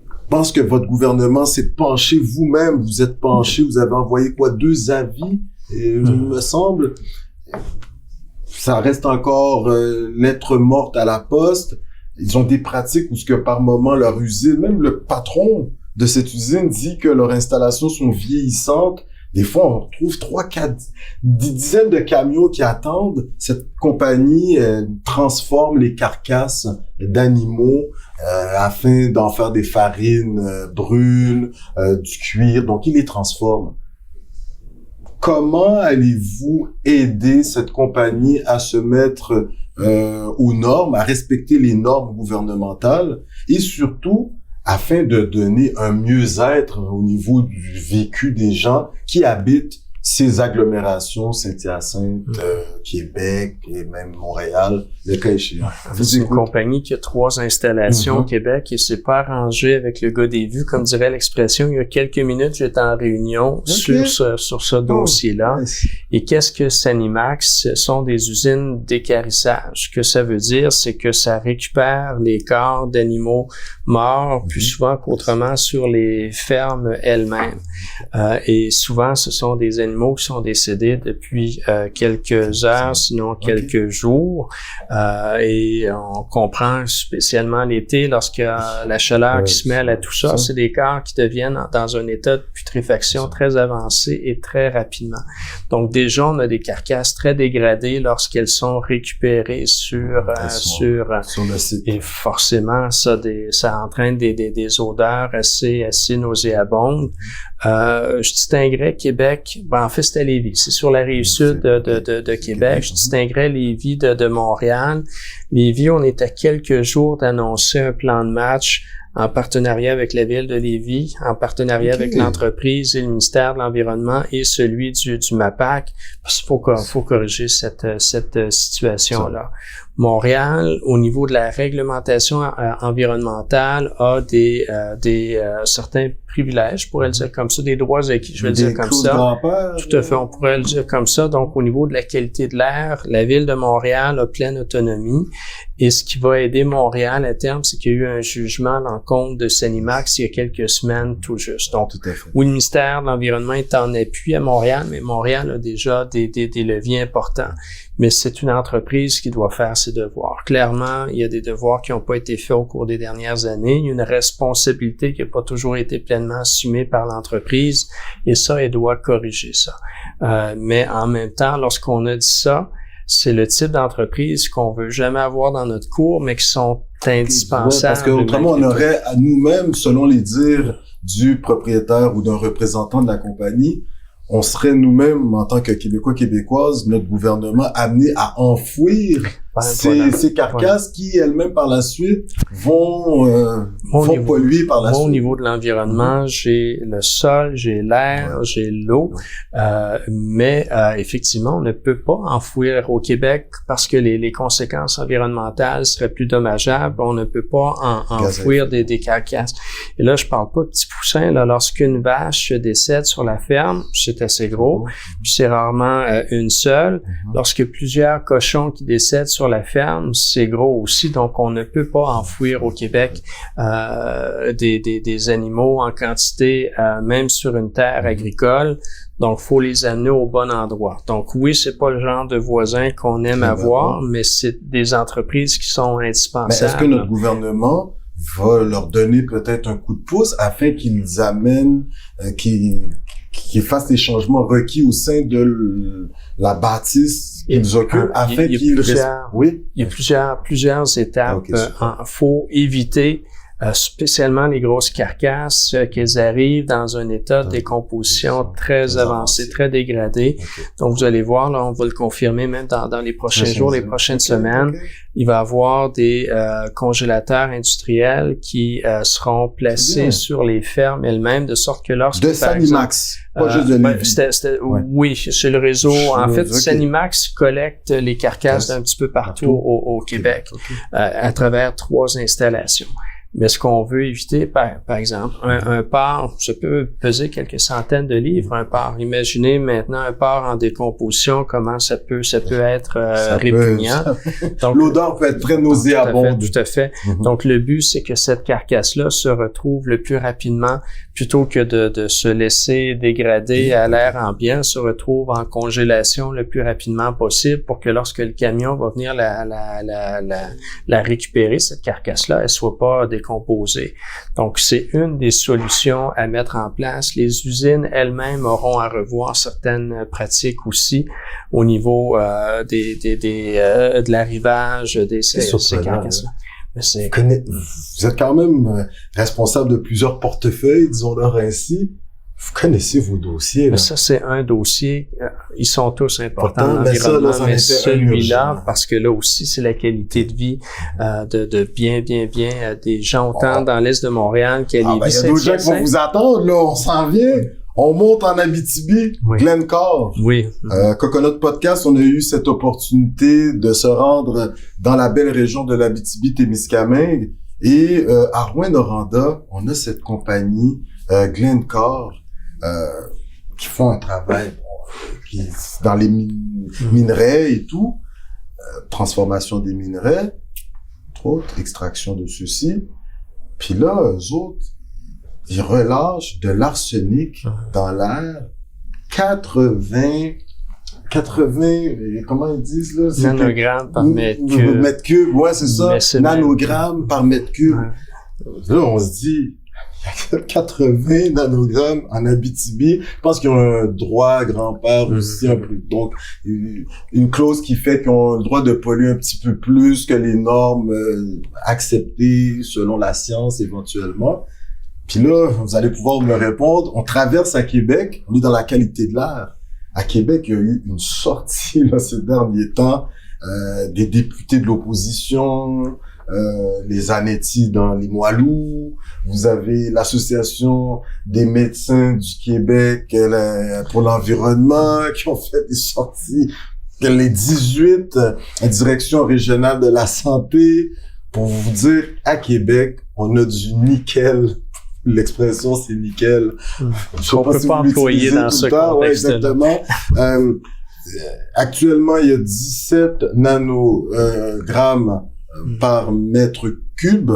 Je pense que votre gouvernement s'est penché vous-même, vous êtes penché, vous avez envoyé 2 avis, il me semble. Ça reste encore lettre morte à la poste. Ils ont des pratiques où ce que par moment leur usine, même le patron de cette usine dit que leurs installations sont vieillissantes. Des fois, on retrouve 3-4 dizaines de camions qui attendent. Cette compagnie transforme les carcasses d'animaux afin d'en faire des farines brunes, du cuir. Donc, ils les transforment. Comment allez-vous aider cette compagnie à se mettre aux normes, à respecter les normes gouvernementales et surtout afin de donner un mieux-être au niveau du vécu des gens qui habitent ces agglomérations, Saint-Hyacinthe, Québec et même Montréal, le cas échéant. C'est une compagnie qui a 3 installations au Québec et c'est pas arrangé avec le gars des vues, comme dirait l'expression. Il y a quelques minutes, j'étais en réunion sur ce dossier-là. Et qu'est-ce que Sanimax? Ce sont des usines d'équarrissage. Ce que ça veut dire, c'est que ça récupère les corps d'animaux morts, plus souvent qu'autrement sur les fermes elles-mêmes. Et souvent, ce sont des animaux qui sont décédés depuis quelques heures, sinon quelques jours. Et on comprend spécialement l'été, lorsque la chaleur qui se mêle à tout ça, c'est des corps qui deviennent dans un état de putréfaction très avancé et très rapidement. Donc déjà, on a des carcasses très dégradées lorsqu'elles sont récupérées sur le site. Et forcément, ça entraîne des odeurs assez nauséabondes. Je distinguerais Québec, en fait, c'était Lévis. C'est sur la rive sud de Québec. Québec. Je distinguerais Lévis de Montréal. Lévis, on est à quelques jours d'annoncer un plan de match en partenariat avec la ville de Lévis, en partenariat avec l'entreprise et le ministère de l'Environnement et celui du MAPAC, parce qu'il faut corriger cette situation-là. Montréal, au niveau de la réglementation environnementale, a des certains privilèges, je pourrais le dire comme ça, des droits acquis, je vais le dire comme ça. Tout à fait, on pourrait le dire comme ça. Donc, au niveau de la qualité de l'air, la ville de Montréal a pleine autonomie. Et ce qui va aider Montréal à terme, c'est qu'il y a eu un jugement à l'encontre de Sanimax il y a quelques semaines tout juste. Donc, oui, le ministère de l'Environnement est en appui à Montréal, mais Montréal a déjà des leviers importants. Mais c'est une entreprise qui doit faire ses devoirs. Clairement, il y a des devoirs qui n'ont pas été faits au cours des dernières années. Il y a une responsabilité qui n'a pas toujours été pleinement assumée par l'entreprise. Et ça, elle doit corriger ça. Mais en même temps, lorsqu'on a dit ça, c'est le type d'entreprise qu'on veut jamais avoir dans notre cours, mais qui sont indispensables. Parce qu'autrement, on aurait à nous-mêmes, selon les dires du propriétaire ou d'un représentant de la compagnie, on serait nous-mêmes, en tant que Québécois, Québécoises, notre gouvernement, amené à enfouir ces carcasses qui, elles-mêmes, par la suite, vont polluer par la suite. Au niveau de l'environnement, j'ai le sol, j'ai l'air, j'ai l'eau, mais effectivement, on ne peut pas enfouir au Québec parce que les conséquences environnementales seraient plus dommageables. On ne peut pas enfouir des carcasses. Et là, je parle pas de petits poussins. Là, lorsqu'une vache décède sur la ferme, c'est assez gros, puis c'est rarement une seule. Lorsque plusieurs cochons qui décèdent sur la ferme, c'est gros aussi, donc on ne peut pas enfouir au Québec des animaux en quantité, même sur une terre agricole. Donc, faut les amener au bon endroit. Donc, oui, c'est pas le genre de voisins qu'on aime avoir, mais c'est des entreprises qui sont indispensables. Mais est-ce que notre gouvernement va leur donner peut-être un coup de pouce afin qu'ils amènent, qu'ils fassent les changements requis au sein de la bâtisse qu'ils occupent afin qu'ils restent... Oui? Il y a plusieurs étapes. Faut éviter spécialement les grosses carcasses, qu'elles arrivent dans un état de décomposition très avancé, très dégradé. Donc, vous allez voir, là, on va le confirmer même dans les prochains jours, les prochaines semaines. Il va y avoir des congélateurs industriels qui seront placés sur les fermes elles-mêmes, de sorte que lorsque... De Sanimax, pas juste de Lévis. Oui, c'est le réseau. En fait, Sanimax collecte les carcasses d'un petit peu partout au Québec, à travers 3 installations. Mais ce qu'on veut éviter, par exemple, un porc, ça peut peser quelques centaines de livres, un porc. Imaginez maintenant un porc en décomposition, comment ça peut être répugnant. Donc, l'odeur peut être très nauséabonde. Tout à fait. Donc, le but, c'est que cette carcasse-là se retrouve le plus rapidement, plutôt que de se laisser dégrader à l'air ambiant, se retrouve en congélation le plus rapidement possible pour que lorsque le camion va venir la récupérer, cette carcasse-là, elle soit pas décomposée. Donc, c'est une des solutions à mettre en place. Les usines elles-mêmes auront à revoir certaines pratiques aussi au niveau de l'arrivage de ces carcasses-là. Vous êtes quand même responsable de plusieurs portefeuilles, disons-leur ainsi. Vous connaissez vos dossiers, là. Mais ça, c'est un dossier. Ils sont tous importants dans l'environnement, mais celui-là, parce que là aussi, c'est la qualité de vie de bien des gens, autant dans l'Est de Montréal qu'à Lévis. Il y a d'autres gens qui vont vous attendre, là. On s'en vient. On monte en Abitibi, Glencore. Oui. Coconut Podcast, on a eu cette opportunité de se rendre dans la belle région de l'Abitibi-Témiscamingue. Et à Rouyn-Noranda, on a cette compagnie Glencore qui font un travail qui dans les minerais et tout, transformation des minerais, entre autres, extraction de ceux-ci. Puis là, eux autres, ils relâchent de l'arsenic dans l'air, 80, comment ils disent là? Nanogrammes par mètre cube. Mètre cube, ouais, c'est ça. Nanogrammes par mètre cube. Là, on se dit, 80 nanogrammes en Abitibi. Je pense qu'ils ont un droit grand-père aussi un peu. Donc, une clause qui fait qu'ils ont le droit de polluer un petit peu plus que les normes acceptées selon la science éventuellement. Puis là, vous allez pouvoir me répondre. On traverse à Québec, on est dans la qualité de l'air. À Québec, il y a eu une sortie là, ces derniers temps des députés de l'opposition, les Anetti dans Limoilou. Vous avez l'Association des médecins du Québec pour l'environnement qui ont fait des sorties. Les 18 directions régionales de la santé. Pour vous dire, à Québec, on a du nickel. L'expression, c'est nickel. On peut pas employer dans ce contexte-là. Ouais, exactement. Actuellement, il y a 17 nanogrammes par mètre cube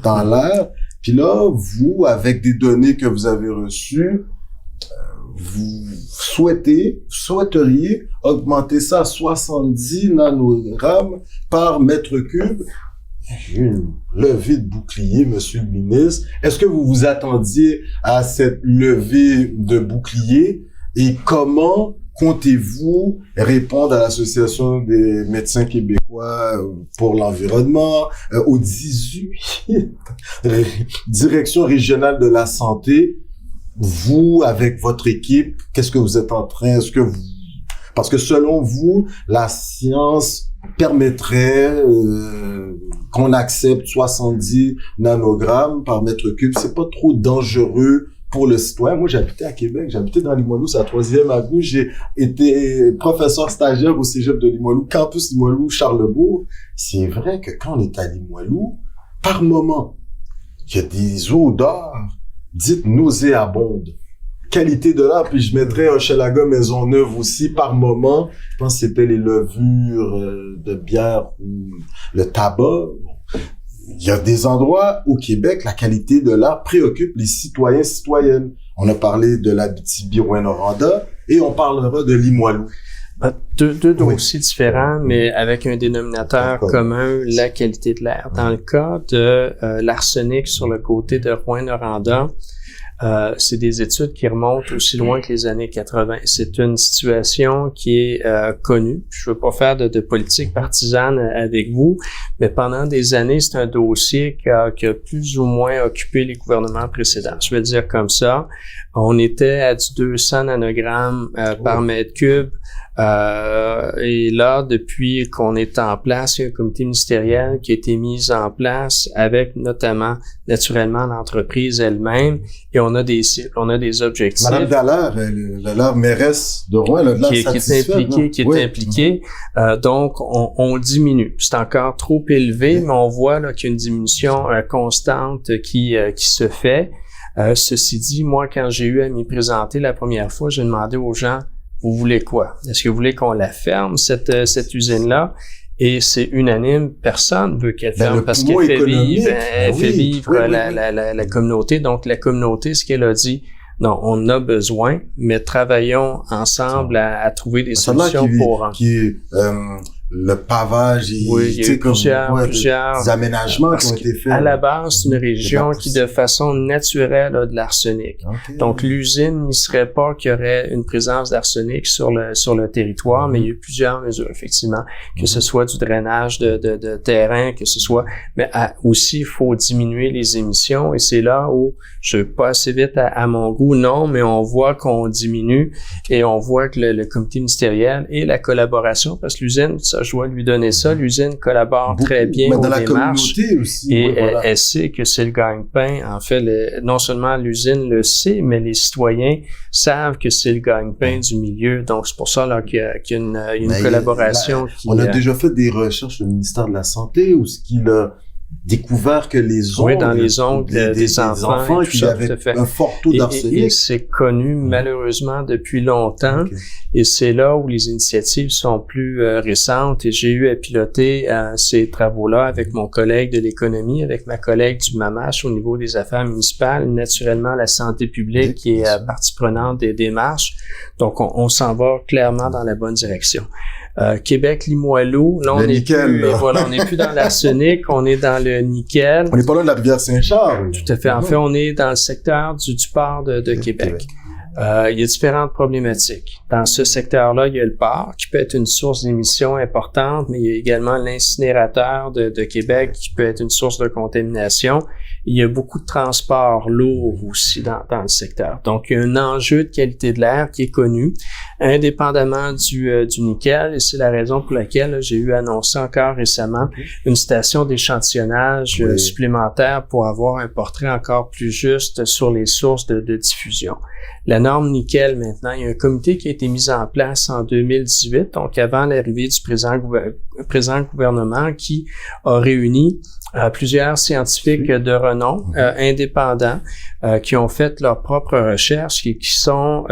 dans l'air. Puis là, vous, avec des données que vous avez reçues, vous souhaiteriez augmenter ça à 70 nanogrammes par mètre cube. Une levée de bouclier, monsieur le ministre. Est-ce que vous vous attendiez à cette levée de bouclier et comment comptez-vous répondre à l'Association des médecins québécois pour l'environnement, aux 18 directions régionales de la santé? Vous, avec votre équipe, qu'est-ce que vous êtes en train, parce que selon vous, la science permettrait qu'on accepte 70 nanogrammes par mètre cube. C'est pas trop dangereux pour le citoyen. Moi, j'habitais à Québec, j'habitais dans Limoilou, c'est la 3e avenue. J'ai été professeur stagiaire au cégep de Limoilou, campus Limoilou, Charlebourg. C'est vrai que quand on est à Limoilou, par moment, il y a des odeurs dites nauséabondes. Qualité de l'air, puis je mettrais Hochelaga Maisonneuve aussi par moment. Je pense que c'était les levures de bière ou le tabac. Il y a des endroits au Québec, la qualité de l'air préoccupe les citoyens, citoyennes. On a parlé de l'Abitibi-Rouyn-Noranda et on parlera de Limoilou. Deux dossiers différents, mais avec un dénominateur commun, la qualité de l'air. Dans le cas de l'arsenic sur le côté de Rouyn-Noranda, c'est des études qui remontent aussi loin que les années 80. C'est une situation qui est connue. Je veux pas faire de politique partisane avec vous, mais pendant des années, c'est un dossier qui a plus ou moins occupé les gouvernements précédents. Je vais dire comme ça. On était à du 200 nanogrammes par mètre cube. Et là, depuis qu'on est en place, il y a un comité ministériel qui a été mis en place avec notamment, naturellement, l'entreprise elle-même. Et on a des cibles, on a des objectifs. Madame Dallaire, la mairesse de Rouen, elle a de l'air qui est impliquée. Donc, on diminue. C'est encore trop élevé, mais on voit là qu'il y a une diminution constante qui se fait. Ceci dit, moi, quand j'ai eu à m'y présenter la première fois, j'ai demandé aux gens, vous voulez quoi? Est-ce que vous voulez qu'on la ferme, cette usine-là? Et c'est unanime, personne veut qu'elle ferme parce qu'elle fait vivre la communauté. Donc, la communauté, ce qu'elle a dit, non, on a besoin, mais travaillons ensemble à trouver des solutions pour... Le pavage, il y a eu plusieurs aménagements qui ont été faits. À la base, c'est une région qui, de façon naturelle, a de l'arsenic. Okay. Donc, l'usine n'y serait pas qu'il y aurait une présence d'arsenic sur le territoire, mais il y a eu plusieurs mesures, effectivement, que ce soit du drainage de terrain, que ce soit, mais aussi, il faut diminuer les émissions, et c'est là où je vais pas assez vite à mon goût, non, mais on voit qu'on diminue, et on voit que le comité ministériel et la collaboration, parce que l'usine, je dois lui donner ça. L'usine collabore très bien aux démarches. Aussi, et elle sait que c'est le gagne-pain. En fait, non seulement l'usine le sait, mais les citoyens savent que c'est le gagne-pain du milieu. Donc, c'est pour ça là, qu'il y a une collaboration. On a déjà fait des recherches au ministère de la Santé où ce qu'il a découvert que les ongles, dans les ongles des enfants il y avait un fort taux d'arsenic. Et c'est connu malheureusement depuis longtemps. Okay. Et c'est là où les initiatives sont plus récentes. Et j'ai eu à piloter ces travaux-là avec mon collègue de l'économie, avec ma collègue du MAMACH au niveau des affaires municipales, naturellement la santé publique qui est partie prenante des démarches. Donc on s'en va clairement dans la bonne direction. Québec, Limoilou, là, on n'est plus dans l'arsenic, on est dans le nickel. On n'est pas loin de la rivière Saint-Charles. Tout à fait. En fait, on est dans le secteur du port de Québec. Il y a différentes problématiques. Dans ce secteur-là, il y a le port qui peut être une source d'émissions importante, mais il y a également l'incinérateur de Québec qui peut être une source de contamination. Il y a beaucoup de transports lourds aussi dans le secteur. Donc, il y a un enjeu de qualité de l'air qui est connu, indépendamment du nickel, et c'est la raison pour laquelle j'ai eu annoncé encore récemment une station d'échantillonnage supplémentaire pour avoir un portrait encore plus juste sur les sources de diffusion. La norme nickel, maintenant, il y a un comité qui a été mis en place en 2018, donc avant l'arrivée du présent gouvernement, qui a réuni plusieurs scientifiques de renom indépendants qui ont fait leurs propres recherches et qui sont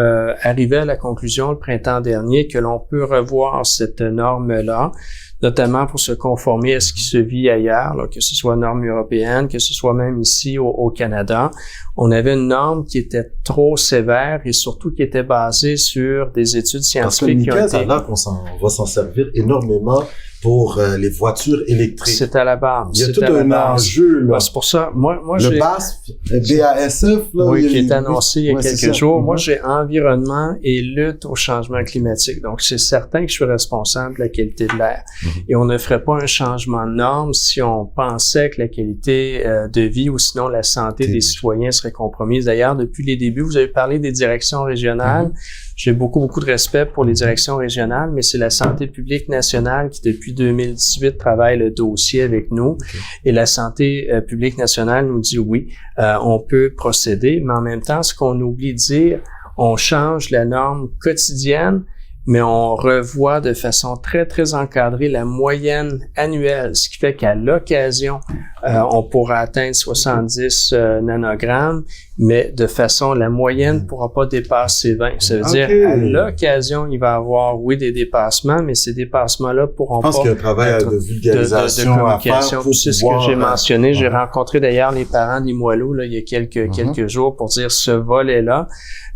arrivés à la conclusion le printemps dernier que l'on peut revoir cette norme-là, notamment pour se conformer à ce qui se vit ailleurs, là, que ce soit norme européenne, que ce soit même ici au Canada. On avait une norme qui était trop sévère et surtout qui était basée sur des études scientifiques. Parce que le nickel, ça a l'air on va s'en servir énormément pour les voitures électriques. C'est à la base. Il y a tout un enjeu, là. Ouais, c'est pour ça, moi le BASF, là. Oui, qui est annoncé il y a quelques jours. Mm-hmm. Moi, j'ai environnement et lutte au changement climatique. Donc, c'est certain que je suis responsable de la qualité de l'air. Mm-hmm. Et on ne ferait pas un changement de norme si on pensait que la qualité de vie ou sinon la santé des citoyens serait compromise. D'ailleurs, depuis les débuts, vous avez parlé des directions régionales. Mm-hmm. J'ai beaucoup de respect pour les directions régionales, mais c'est la santé publique nationale qui, depuis 2018, travaille le dossier avec nous. Okay. Et la santé publique nationale nous dit oui, on peut procéder, mais en même temps, ce qu'on oublie de dire, on change la norme quotidienne, mais on revoit de façon très, très encadrée la moyenne annuelle, ce qui fait qu'à l'occasion, on pourra atteindre 70 nanogrammes, mais de façon, la moyenne ne pourra pas dépasser 20. Ça veut dire, à l'occasion, il va y avoir, oui, des dépassements, mais ces dépassements-là pourront pas... Je pense qu'il y a un travail de vulgarisation de communication. À faire. C'est ce que j'ai mentionné. J'ai rencontré d'ailleurs les parents d'Imoilou, là, il y a quelques jours pour dire ce volet-là,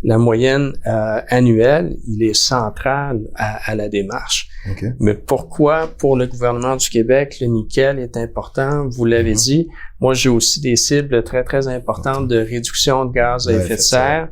la moyenne annuelle, il est central à la démarche. Okay. Mais pourquoi, pour le gouvernement du Québec, le nickel est important? Vous l'avez dit. Moi, j'ai aussi des cibles très, très importantes de réduction de gaz à effet de serre.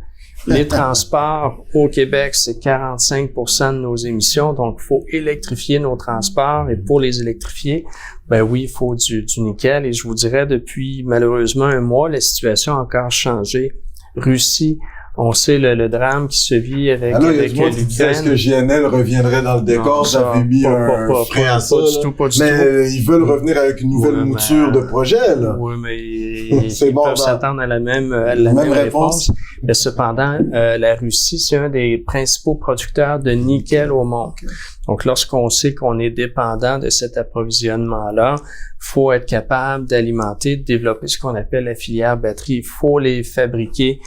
Les transports au Québec, c'est 45% de nos émissions. Donc, il faut électrifier nos transports. Et pour les électrifier, ben oui, il faut du nickel. Et je vous dirais, depuis malheureusement un mois, la situation a encore changé. Russie, on sait le drame qui se vit avec l'Ukraine. Est-ce que GNL reviendrait dans le décor? J'avais mis un frein à ça. Mais ils veulent revenir avec une nouvelle mouture de projet, là. Oui, mais ils peuvent s'attendre à la même réponse. Mais cependant, la Russie, c'est un des principaux producteurs de nickel au monde. Okay. Donc, lorsqu'on sait qu'on est dépendant de cet approvisionnement-là, faut être capable d'alimenter, de développer ce qu'on appelle la filière batterie. Il faut les fabriquer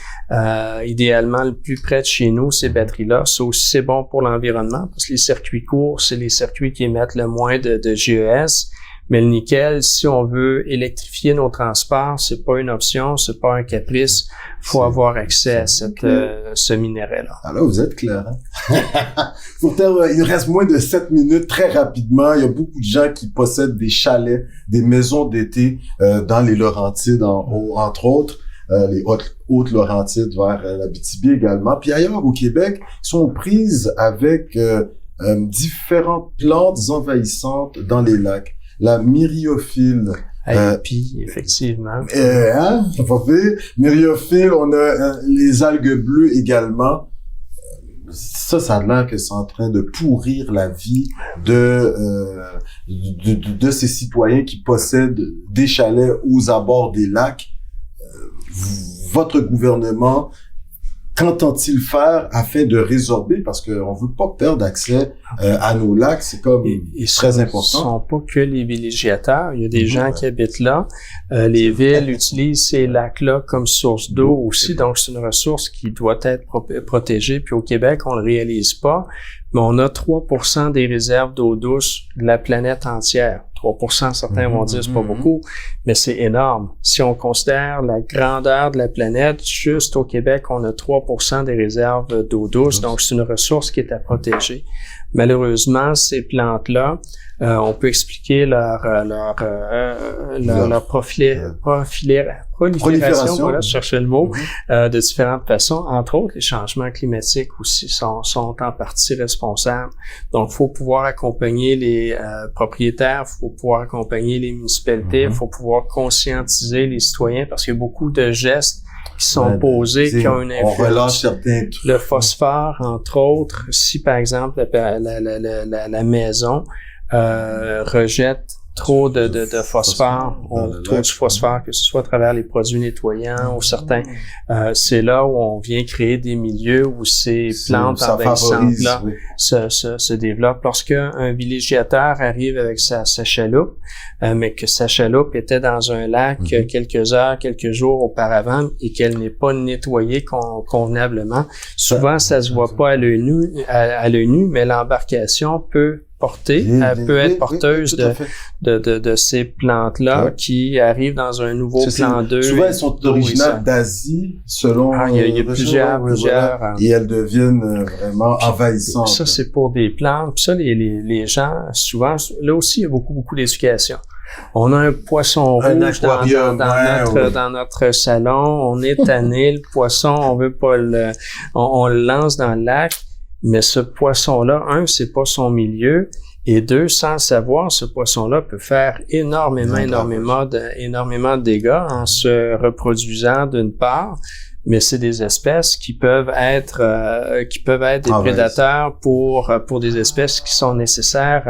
idéalement le plus près de chez nous, ces batteries-là. Ça aussi, c'est bon pour l'environnement parce que les circuits courts, c'est les circuits qui émettent le moins de GES. Mais le nickel, si on veut électrifier nos transports, c'est pas une option, c'est pas un caprice. Faut avoir accès à ce minerai-là. Alors, vous êtes clair, hein? Il reste moins de 7 minutes, très rapidement. Il y a beaucoup de gens qui possèdent des chalets, des maisons d'été, dans les Laurentides, entre autres. Les Hautes-Laurentides vers l'Abitibi également. Puis ailleurs au Québec, ils sont prises avec différentes plantes envahissantes dans les lacs. La myriophylle. Puis, effectivement. Ça va faire. Myriophylle, on a les algues bleues également. Ça a l'air que c'est en train de pourrir la vie de ces citoyens qui possèdent des chalets aux abords des lacs. Votre gouvernement, qu'entend-il faire afin de résorber, parce qu'on veut pas perdre accès à nos lacs, c'est comme très important. Ce ne sont pas que les villégiateurs, il y a des gens qui habitent là. Les villes utilisent ces lacs-là comme source d'eau aussi, donc c'est une ressource qui doit être protégée. Puis au Québec, on le réalise pas, mais on a 3% des réserves d'eau douce de la planète entière. 3%, certains vont dire c'est pas beaucoup, mais c'est énorme. Si on considère la grandeur de la planète, juste au Québec, on a 3% des réserves d'eau douce, donc c'est une ressource qui est à protéger. Malheureusement, ces plantes-là On peut expliquer leur prolifération, voilà, je cherchais le mot, de différentes façons. Entre autres, les changements climatiques aussi sont en partie responsables. Donc, il faut pouvoir accompagner les propriétaires, il faut pouvoir accompagner les municipalités, il faut pouvoir conscientiser les citoyens parce qu'il y a beaucoup de gestes qui sont posés, qui ont une influence. On relâche certains trucs. Le phosphore, entre autres, si par exemple la maison rejette trop de phosphore, trop de phosphore, que ce soit à travers les produits nettoyants ou certains, c'est là où on vient créer des milieux où ces plantes envahissantes-là se développent. Lorsqu'un villégiateur arrive avec sa chaloupe, mais que sa chaloupe était dans un lac quelques heures, quelques jours auparavant et qu'elle n'est pas nettoyée convenablement, souvent ça se voit pas à l'œil nu, mais l'embarcation peut être porteuse de ces plantes-là qui arrivent dans un nouveau plan d'œuf. Souvent, elles sont originaires d'Asie, selon... il y a plusieurs. Et elles deviennent vraiment envahissantes. Ça, c'est pour des plantes. Puis ça, les gens, souvent, là aussi, il y a beaucoup d'éducation. On a un poisson rouge dans notre salon. On est tanné, le poisson, on veut pas on le lance dans le lac. Mais ce poisson-là, c'est pas son milieu. Et deux, sans le savoir, ce poisson-là peut faire énormément de dégâts en se reproduisant d'une part. Mais c'est des espèces qui peuvent être des prédateurs pour des espèces qui sont nécessaires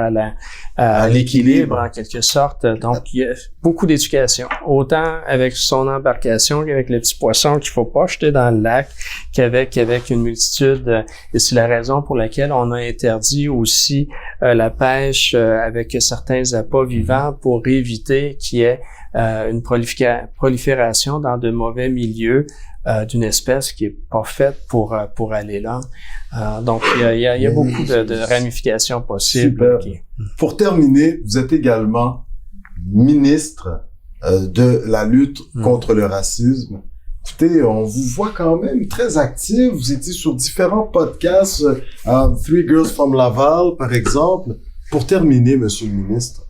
à l'équilibre en quelque sorte. Donc il y a beaucoup d'éducation, autant avec son embarcation qu'avec les petits poissons qu'il faut pas jeter dans le lac, qu'avec une multitude. Et c'est la raison pour laquelle on a interdit aussi la pêche avec certains appâts vivants pour éviter qu'il y ait une prolifération dans de mauvais milieux d'une espèce qui est pas faite pour aller là. Donc, il y a beaucoup de ramifications possibles. Pour terminer, vous êtes également ministre de la lutte contre le racisme. Écoutez, on vous voit quand même très actif. Vous étiez sur différents podcasts, Three Girls from Laval, par exemple. Pour terminer, Monsieur le ministre,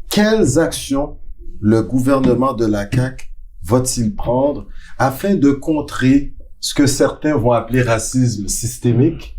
quelles actions le gouvernement de la CAQ va-t-il prendre afin de contrer ce que certains vont appeler racisme systémique?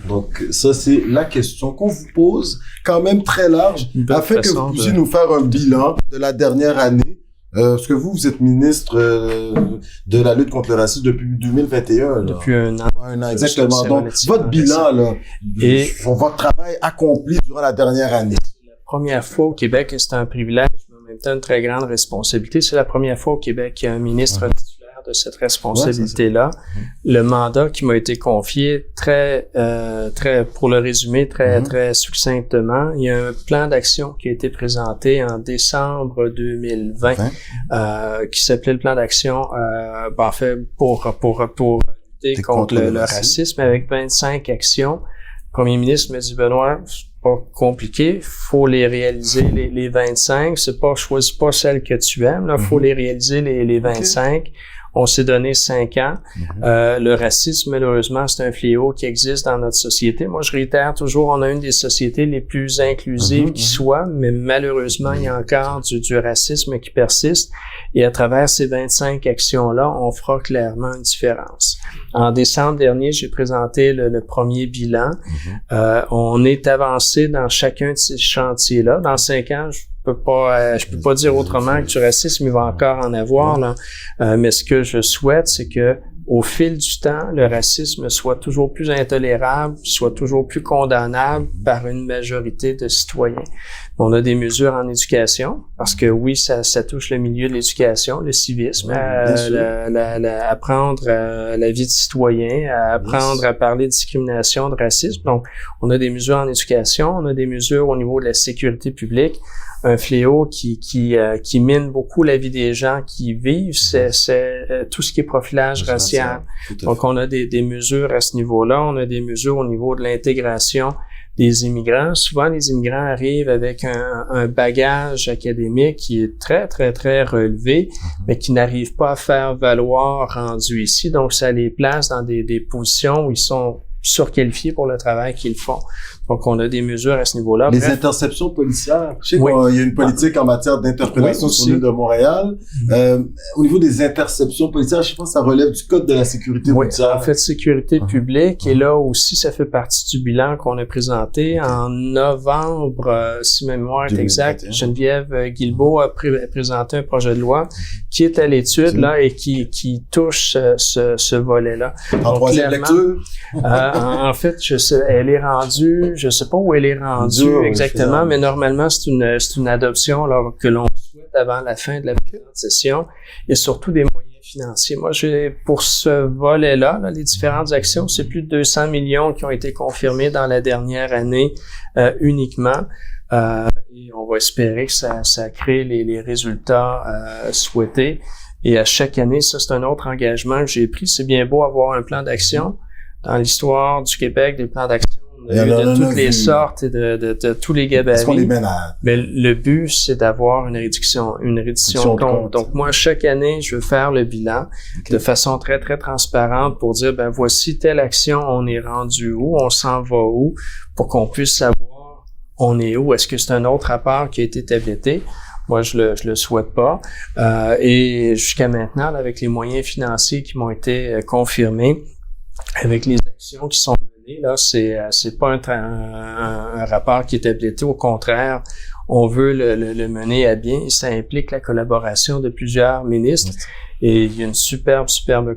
Donc, ça, c'est la question qu'on vous pose, quand même très large, afin que vous puissiez nous faire un bilan de la dernière année. Parce que vous êtes ministre de la lutte contre le racisme depuis 2021. Depuis un an. Un an, exactement. Donc, votre bilan, là, et votre travail accompli durant la dernière année. La première fois au Québec, et c'est un privilège, mais en même temps une très grande responsabilité, c'est la première fois au Québec qu'il y a un ministre titulaire de cette responsabilité-là. Le mandat qui m'a été confié, très, pour le résumer très succinctement, il y a un plan d'action qui a été présenté en décembre 2020, qui s'appelait le plan d'action, en fait, pour lutter contre le racisme, avec 25 actions. Le premier ministre m'a dit, Benoît, c'est pas compliqué, faut les réaliser les 25, c'est pas, choisis pas celle que tu aimes, là, faut les réaliser les 25. On s'est donné 5 ans. Le racisme, malheureusement, c'est un fléau qui existe dans notre société. Moi, je réitère toujours, on a une des sociétés les plus inclusives qui soit, mais malheureusement, il y a encore du racisme qui persiste. Et à travers ces 25 actions-là, on fera clairement une différence. En décembre dernier, j'ai présenté le premier bilan. On est avancé dans chacun de ces chantiers-là. Dans 5 ans, je peux pas dire autrement que du racisme, il va encore en avoir, là. Mais ce que je souhaite, c'est que au fil du temps, le racisme soit toujours plus intolérable, soit toujours plus condamnable par une majorité de citoyens. On a des mesures en éducation, parce que oui, ça touche le milieu de l'éducation, le civisme, apprendre la vie de citoyen, apprendre à parler de discrimination, de racisme. Donc, on a des mesures en éducation, on a des mesures au niveau de la sécurité publique. Un fléau qui mine beaucoup la vie des gens qui vivent, c'est tout ce qui est profilage racial. Donc, on a des mesures à ce niveau-là. On a des mesures au niveau de l'intégration des immigrants. Souvent, les immigrants arrivent avec un bagage académique qui est très, très, très relevé, mais qui n'arrive pas à faire valoir rendu ici. Donc, ça les place dans des positions où ils sont surqualifiés pour le travail qu'ils font. Donc, on a des mesures à ce niveau-là. Les interceptions policières. Je sais Oui. qu'il y a une politique en matière d'interpellation Oui, sur l'île de Montréal. Au niveau des interceptions policières, je pense que ça relève du Code de la sécurité Oui, routière. en fait, sécurité publique. Et là aussi, ça fait partie du bilan qu'on a présenté en novembre, si ma mémoire est exacte. Geneviève Guilbeault a présenté un projet de loi qui est à l'étude là et qui touche ce volet-là. En troisième lecture? En fait, elle est rendue, je sais pas où elle est rendue exactement, mais normalement, c'est une adoption là, que l'on souhaite avant la fin de la présente session et surtout des moyens financiers. Moi, pour ce volet-là, les différentes actions, c'est plus de 200 millions qui ont été confirmés dans la dernière année uniquement. Et on va espérer que ça crée les résultats souhaités. Et à chaque année, ça, c'est un autre engagement que j'ai pris. C'est bien beau avoir un plan d'action. Dans l'histoire du Québec, des plans d'action de toutes les sortes et de tous les gabarits. Est-ce qu'on les mène à... Mais le but, c'est d'avoir une réduction de compte. Donc, moi, chaque année, je veux faire le bilan de façon très, très transparente pour dire, ben, voici telle action, on est rendu où, on s'en va où, pour qu'on puisse savoir on est où. Est-ce que c'est un autre rapport qui a été tabletté? Moi, je le souhaite pas. Et jusqu'à maintenant, là, avec les moyens financiers qui m'ont été confirmés, avec les actions qui sont menées, là, c'est pas un rapport qui est tabletté. Au contraire, on veut le mener à bien. Ça implique la collaboration de plusieurs ministres. Et il y a une superbe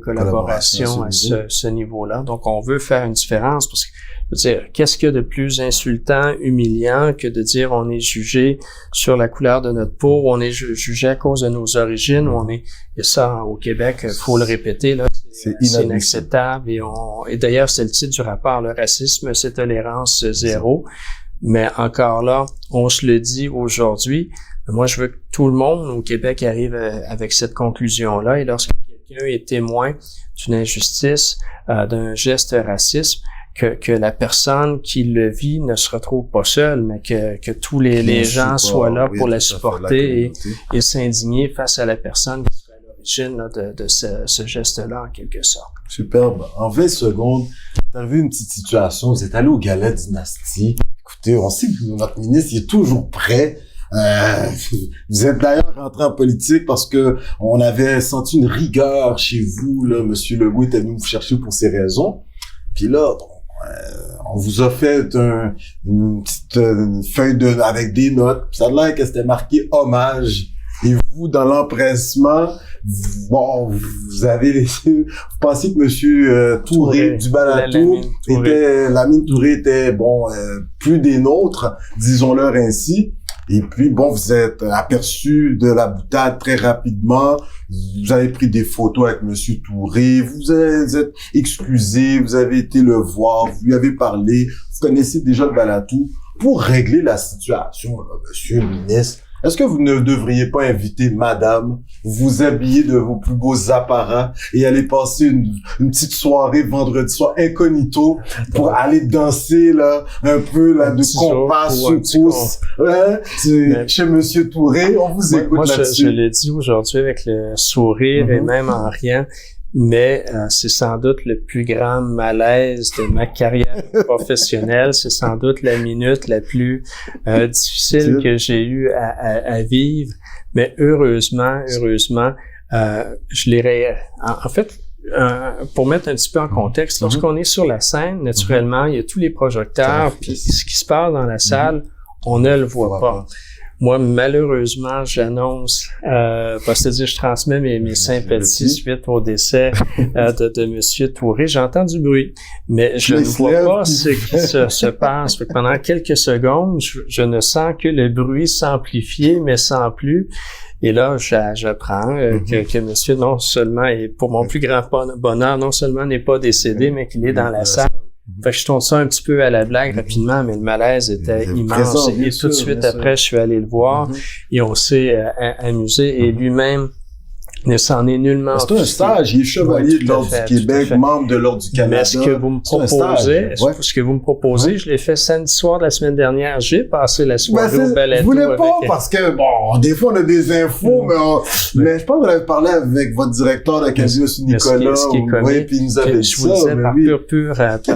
collaboration à ce niveau-là. Donc, on veut faire une différence parce que, je veux dire, qu'est-ce qu'il y a de plus insultant, humiliant que de dire on est jugé sur la couleur de notre peau, on est jugé à cause de nos origines, et ça, au Québec, faut le répéter, là. C'est inacceptable. Et d'ailleurs, c'est le titre du rapport, le racisme, c'est tolérance zéro. Mais encore là, on se le dit aujourd'hui. Moi, je veux que tout le monde au Québec arrive avec cette conclusion-là. Et lorsque quelqu'un est témoin d'une injustice, d'un geste raciste, que la personne qui le vit ne se retrouve pas seule, mais que tous les gens soient là pour la supporter et s'indigner face à la personne qui serait à l'origine là, de ce geste-là, en quelque sorte. Superbe. En 20 secondes, t'as arrivé une petite situation. Vous êtes allé au Gala Dynastie. Écoutez, on sait que notre ministre il est toujours prêt. Vous êtes d'ailleurs rentré en politique parce que on avait senti une rigueur chez vous, là. Monsieur Legault était venu vous chercher pour ces raisons. Puis là, on vous a fait une petite feuille avec des notes. Ça a l'air que c'était marqué hommage. Et vous, dans l'empressement, vous pensiez que monsieur Touré du Balatou Lamine Touré était plus des nôtres, disons-le ainsi. Et puis, vous êtes aperçu de la boutade très rapidement. Vous avez pris des photos avec monsieur Touré. Vous êtes excusé. Vous avez été le voir. Vous lui avez parlé. Vous connaissez déjà le Balatou. Pour régler la situation, là, monsieur le ministre, est-ce que vous ne devriez pas inviter madame, vous habiller de vos plus beaux apparats et aller passer une petite soirée vendredi soir incognito pour aller danser, là, un peu, là, de compas sous pouce, chez monsieur Touré? On vous écoute là-dessus. Je l'ai dit aujourd'hui avec le sourire et même en riant. Mais c'est sans doute le plus grand malaise de ma carrière professionnelle. C'est sans doute la minute la plus difficile que j'ai eu à vivre. Mais heureusement, je l'ai... En fait, pour mettre un petit peu en contexte, lorsqu'on est sur la scène, naturellement, il y a tous les projecteurs, puis ce qui se passe dans la salle, on ne le voit pas. Moi, malheureusement, j'annonce, c'est-à-dire je transmets mes sympathies suite au décès de monsieur Touré. J'entends du bruit, mais je ne vois pas ce qui se passe. Pendant quelques secondes, je ne sens que le bruit s'amplifier, mais sans plus. Et là, j'apprends que monsieur, non seulement, et pour mon plus grand bonheur, non seulement n'est pas décédé, mais qu'il est dans la salle. Fait que je tourne ça un petit peu à la blague rapidement, mais le malaise était immense. Et tout de suite après, je suis allé le voir et on s'est amusé. Et lui-même Ne s'en est nullement C'est un stage, il est chevalier de l'Ordre du Québec, membre de l'Ordre du Canada. Mais ce que vous me proposez, je l'ai fait samedi soir de la semaine dernière. J'ai passé la soirée au balado. Je voulais pas parce que, bon, des fois on a des infos, mais je pense que vous avez parlé avec votre directeur d'Acadie, M. Nicolas. Ce qui est comique, puis il nous avait dit je vous disais par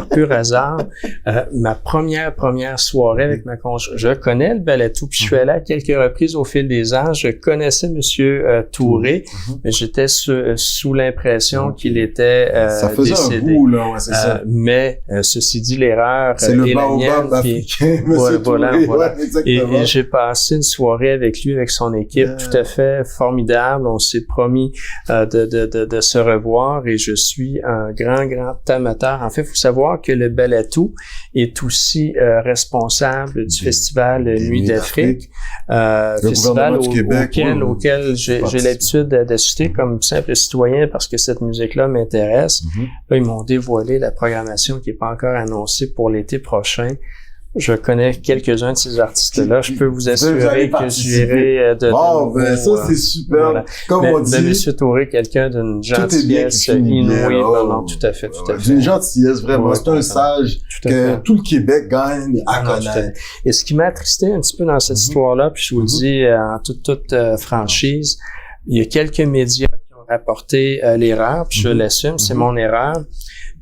pur hasard, ma première soirée avec ma conjointe. Je connais le balado, puis je suis allé à quelques reprises au fil des ans. Je connaissais Monsieur Touré. Mais j'étais sous l'impression qu'il était ça faisait décédé. Un bout, là, ouais, c'est ça. Mais ceci dit, l'erreur c'est le baobab africain, voilà. Ouais, et j'ai passé une soirée avec lui, avec son équipe, tout à fait formidable. On s'est promis de se revoir et je suis un grand amateur. En fait, il faut savoir que le Balatou est aussi responsable du festival Nuit d'Afrique, festival auquel j'ai l'habitude d'assister comme simple citoyen parce que cette musique-là m'intéresse. Là, ils m'ont dévoilé la programmation qui n'est pas encore annoncée pour l'été prochain. Je connais quelques-uns de ces artistes-là. Je peux vous assurer que j'irai de ça, c'est super. Voilà. Comme on dit. Monsieur Touré, quelqu'un d'une gentillesse inouïe. Non, tout à fait. D'une gentillesse, vraiment. C'est un sage que tout le Québec gagne à connaître. Et ce qui m'a attristé un petit peu dans cette histoire-là, puis je vous le dis en toute franchise, il y a quelques médias qui ont rapporté l'erreur, puis je l'assume, c'est mon erreur,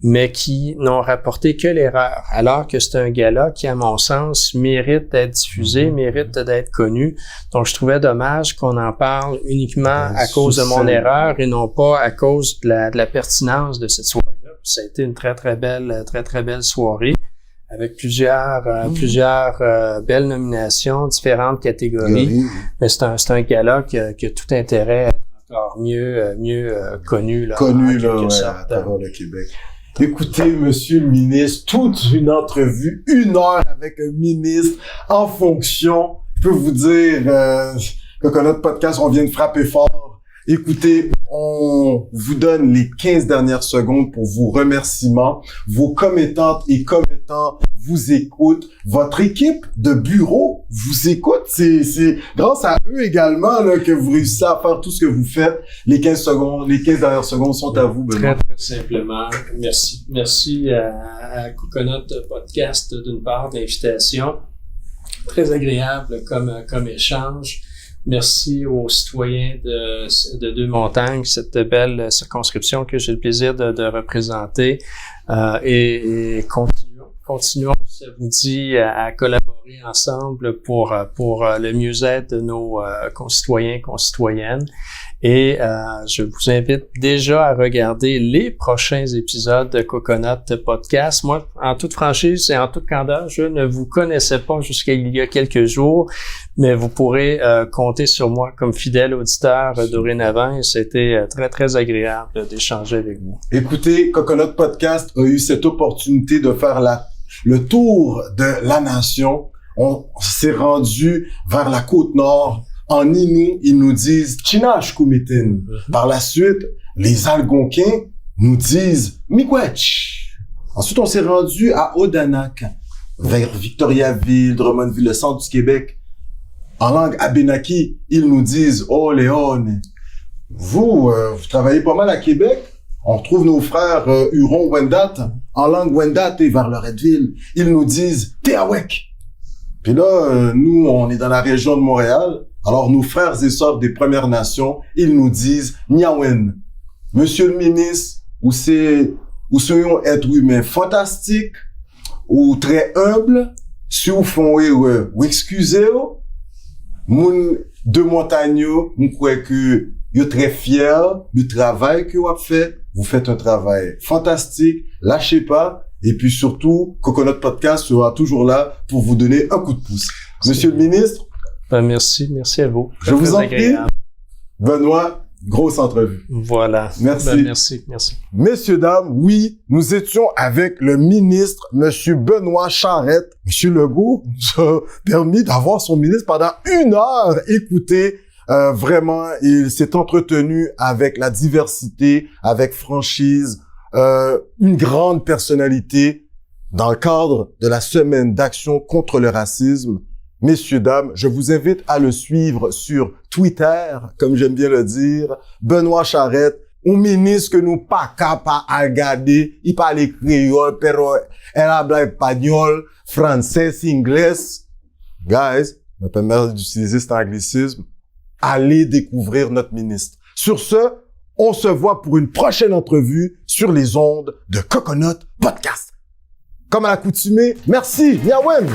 mais qui n'ont rapporté que l'erreur, alors que c'est un gala qui, à mon sens, mérite d'être diffusé, mérite d'être connu. Donc, je trouvais dommage qu'on en parle uniquement à cause de mon erreur et non pas à cause de la pertinence de cette soirée-là. Ça a été une très belle soirée avec plusieurs belles nominations, différentes catégories. Mais c'est un gala qui a tout intérêt à être encore mieux connu là, à travers le Québec. Écoutez, monsieur le ministre, toute une entrevue, 1 heure avec un ministre en fonction. Je peux vous dire que notre podcast, on vient de frapper fort. Écoutez, on vous donne les 15 dernières secondes pour vos remerciements. Vos commettantes et commettants vous écoutent. Votre équipe de bureau vous écoute. C'est grâce à eux également là, que vous réussissez à faire tout ce que vous faites. Les 15 dernières secondes sont à vous, Benoît. Très simplement. Merci. Merci à Coconut Podcast d'une part d'invitation. Très agréable comme échange. Merci aux citoyens de Deux-Montagnes, cette belle circonscription que j'ai le plaisir de représenter. Et continuons, ça vous dit, à collaborer ensemble pour le mieux-être de nos concitoyennes. Et je vous invite déjà à regarder les prochains épisodes de Coconut Podcast. Moi, en toute franchise et en toute candeur, je ne vous connaissais pas jusqu'à il y a quelques jours, mais vous pourrez compter sur moi comme fidèle auditeur dorénavant et c'était très agréable d'échanger avec vous. Écoutez, Coconut Podcast a eu cette opportunité de faire le tour de la nation. On s'est rendu vers la côte nord. En Innu, ils nous disent Chinashkumitin. Par la suite, les Algonquins nous disent Miigwech. Ensuite, on s'est rendu à Odanak, vers Victoriaville, Drummondville, le centre du Québec. En langue abénaki, ils nous disent Oleone. Vous travaillez pas mal à Québec. On retrouve nos frères Huron-Wendat. En langue Wendat et vers Loretteville, ils nous disent Teawek. Puis là, nous, on est dans la région de Montréal. Alors, nos frères et sœurs des Premières Nations, ils nous disent Niawen. Monsieur le ministre, ou soyons être humains fantastiques, ou très humbles, si vous font ou excusez, moun de montagne, nous croyons que vous êtes très fiers du travail que vous avez fait. Vous faites un travail fantastique, lâchez pas. Et puis surtout, Coconut Podcast sera toujours là pour vous donner un coup de pouce. Monsieur le ministre. Merci à vous. Je vous en prie. Benoît, grosse entrevue. Voilà. Merci. Merci. Messieurs, dames, oui, nous étions avec le ministre, Monsieur Benoît Charette. Monsieur Legault nous a permis d'avoir son ministre pendant 1 heure. Écoutez, vraiment, il s'est entretenu avec la diversité, avec franchise, une grande personnalité dans le cadre de la semaine d'action contre le racisme. Messieurs, dames, je vous invite à le suivre sur Twitter, comme j'aime bien le dire, Benoît Charette, un ministre que nous pas capable à regarder, il parle créole, pero elle habla espagnol, français, anglais. Guys, je me permets d'utiliser cet anglicisme. Allez découvrir notre ministre. Sur ce, on se voit pour une prochaine entrevue sur les ondes de Coconut Podcast. Comme à l'accoutumée, merci, Miawen!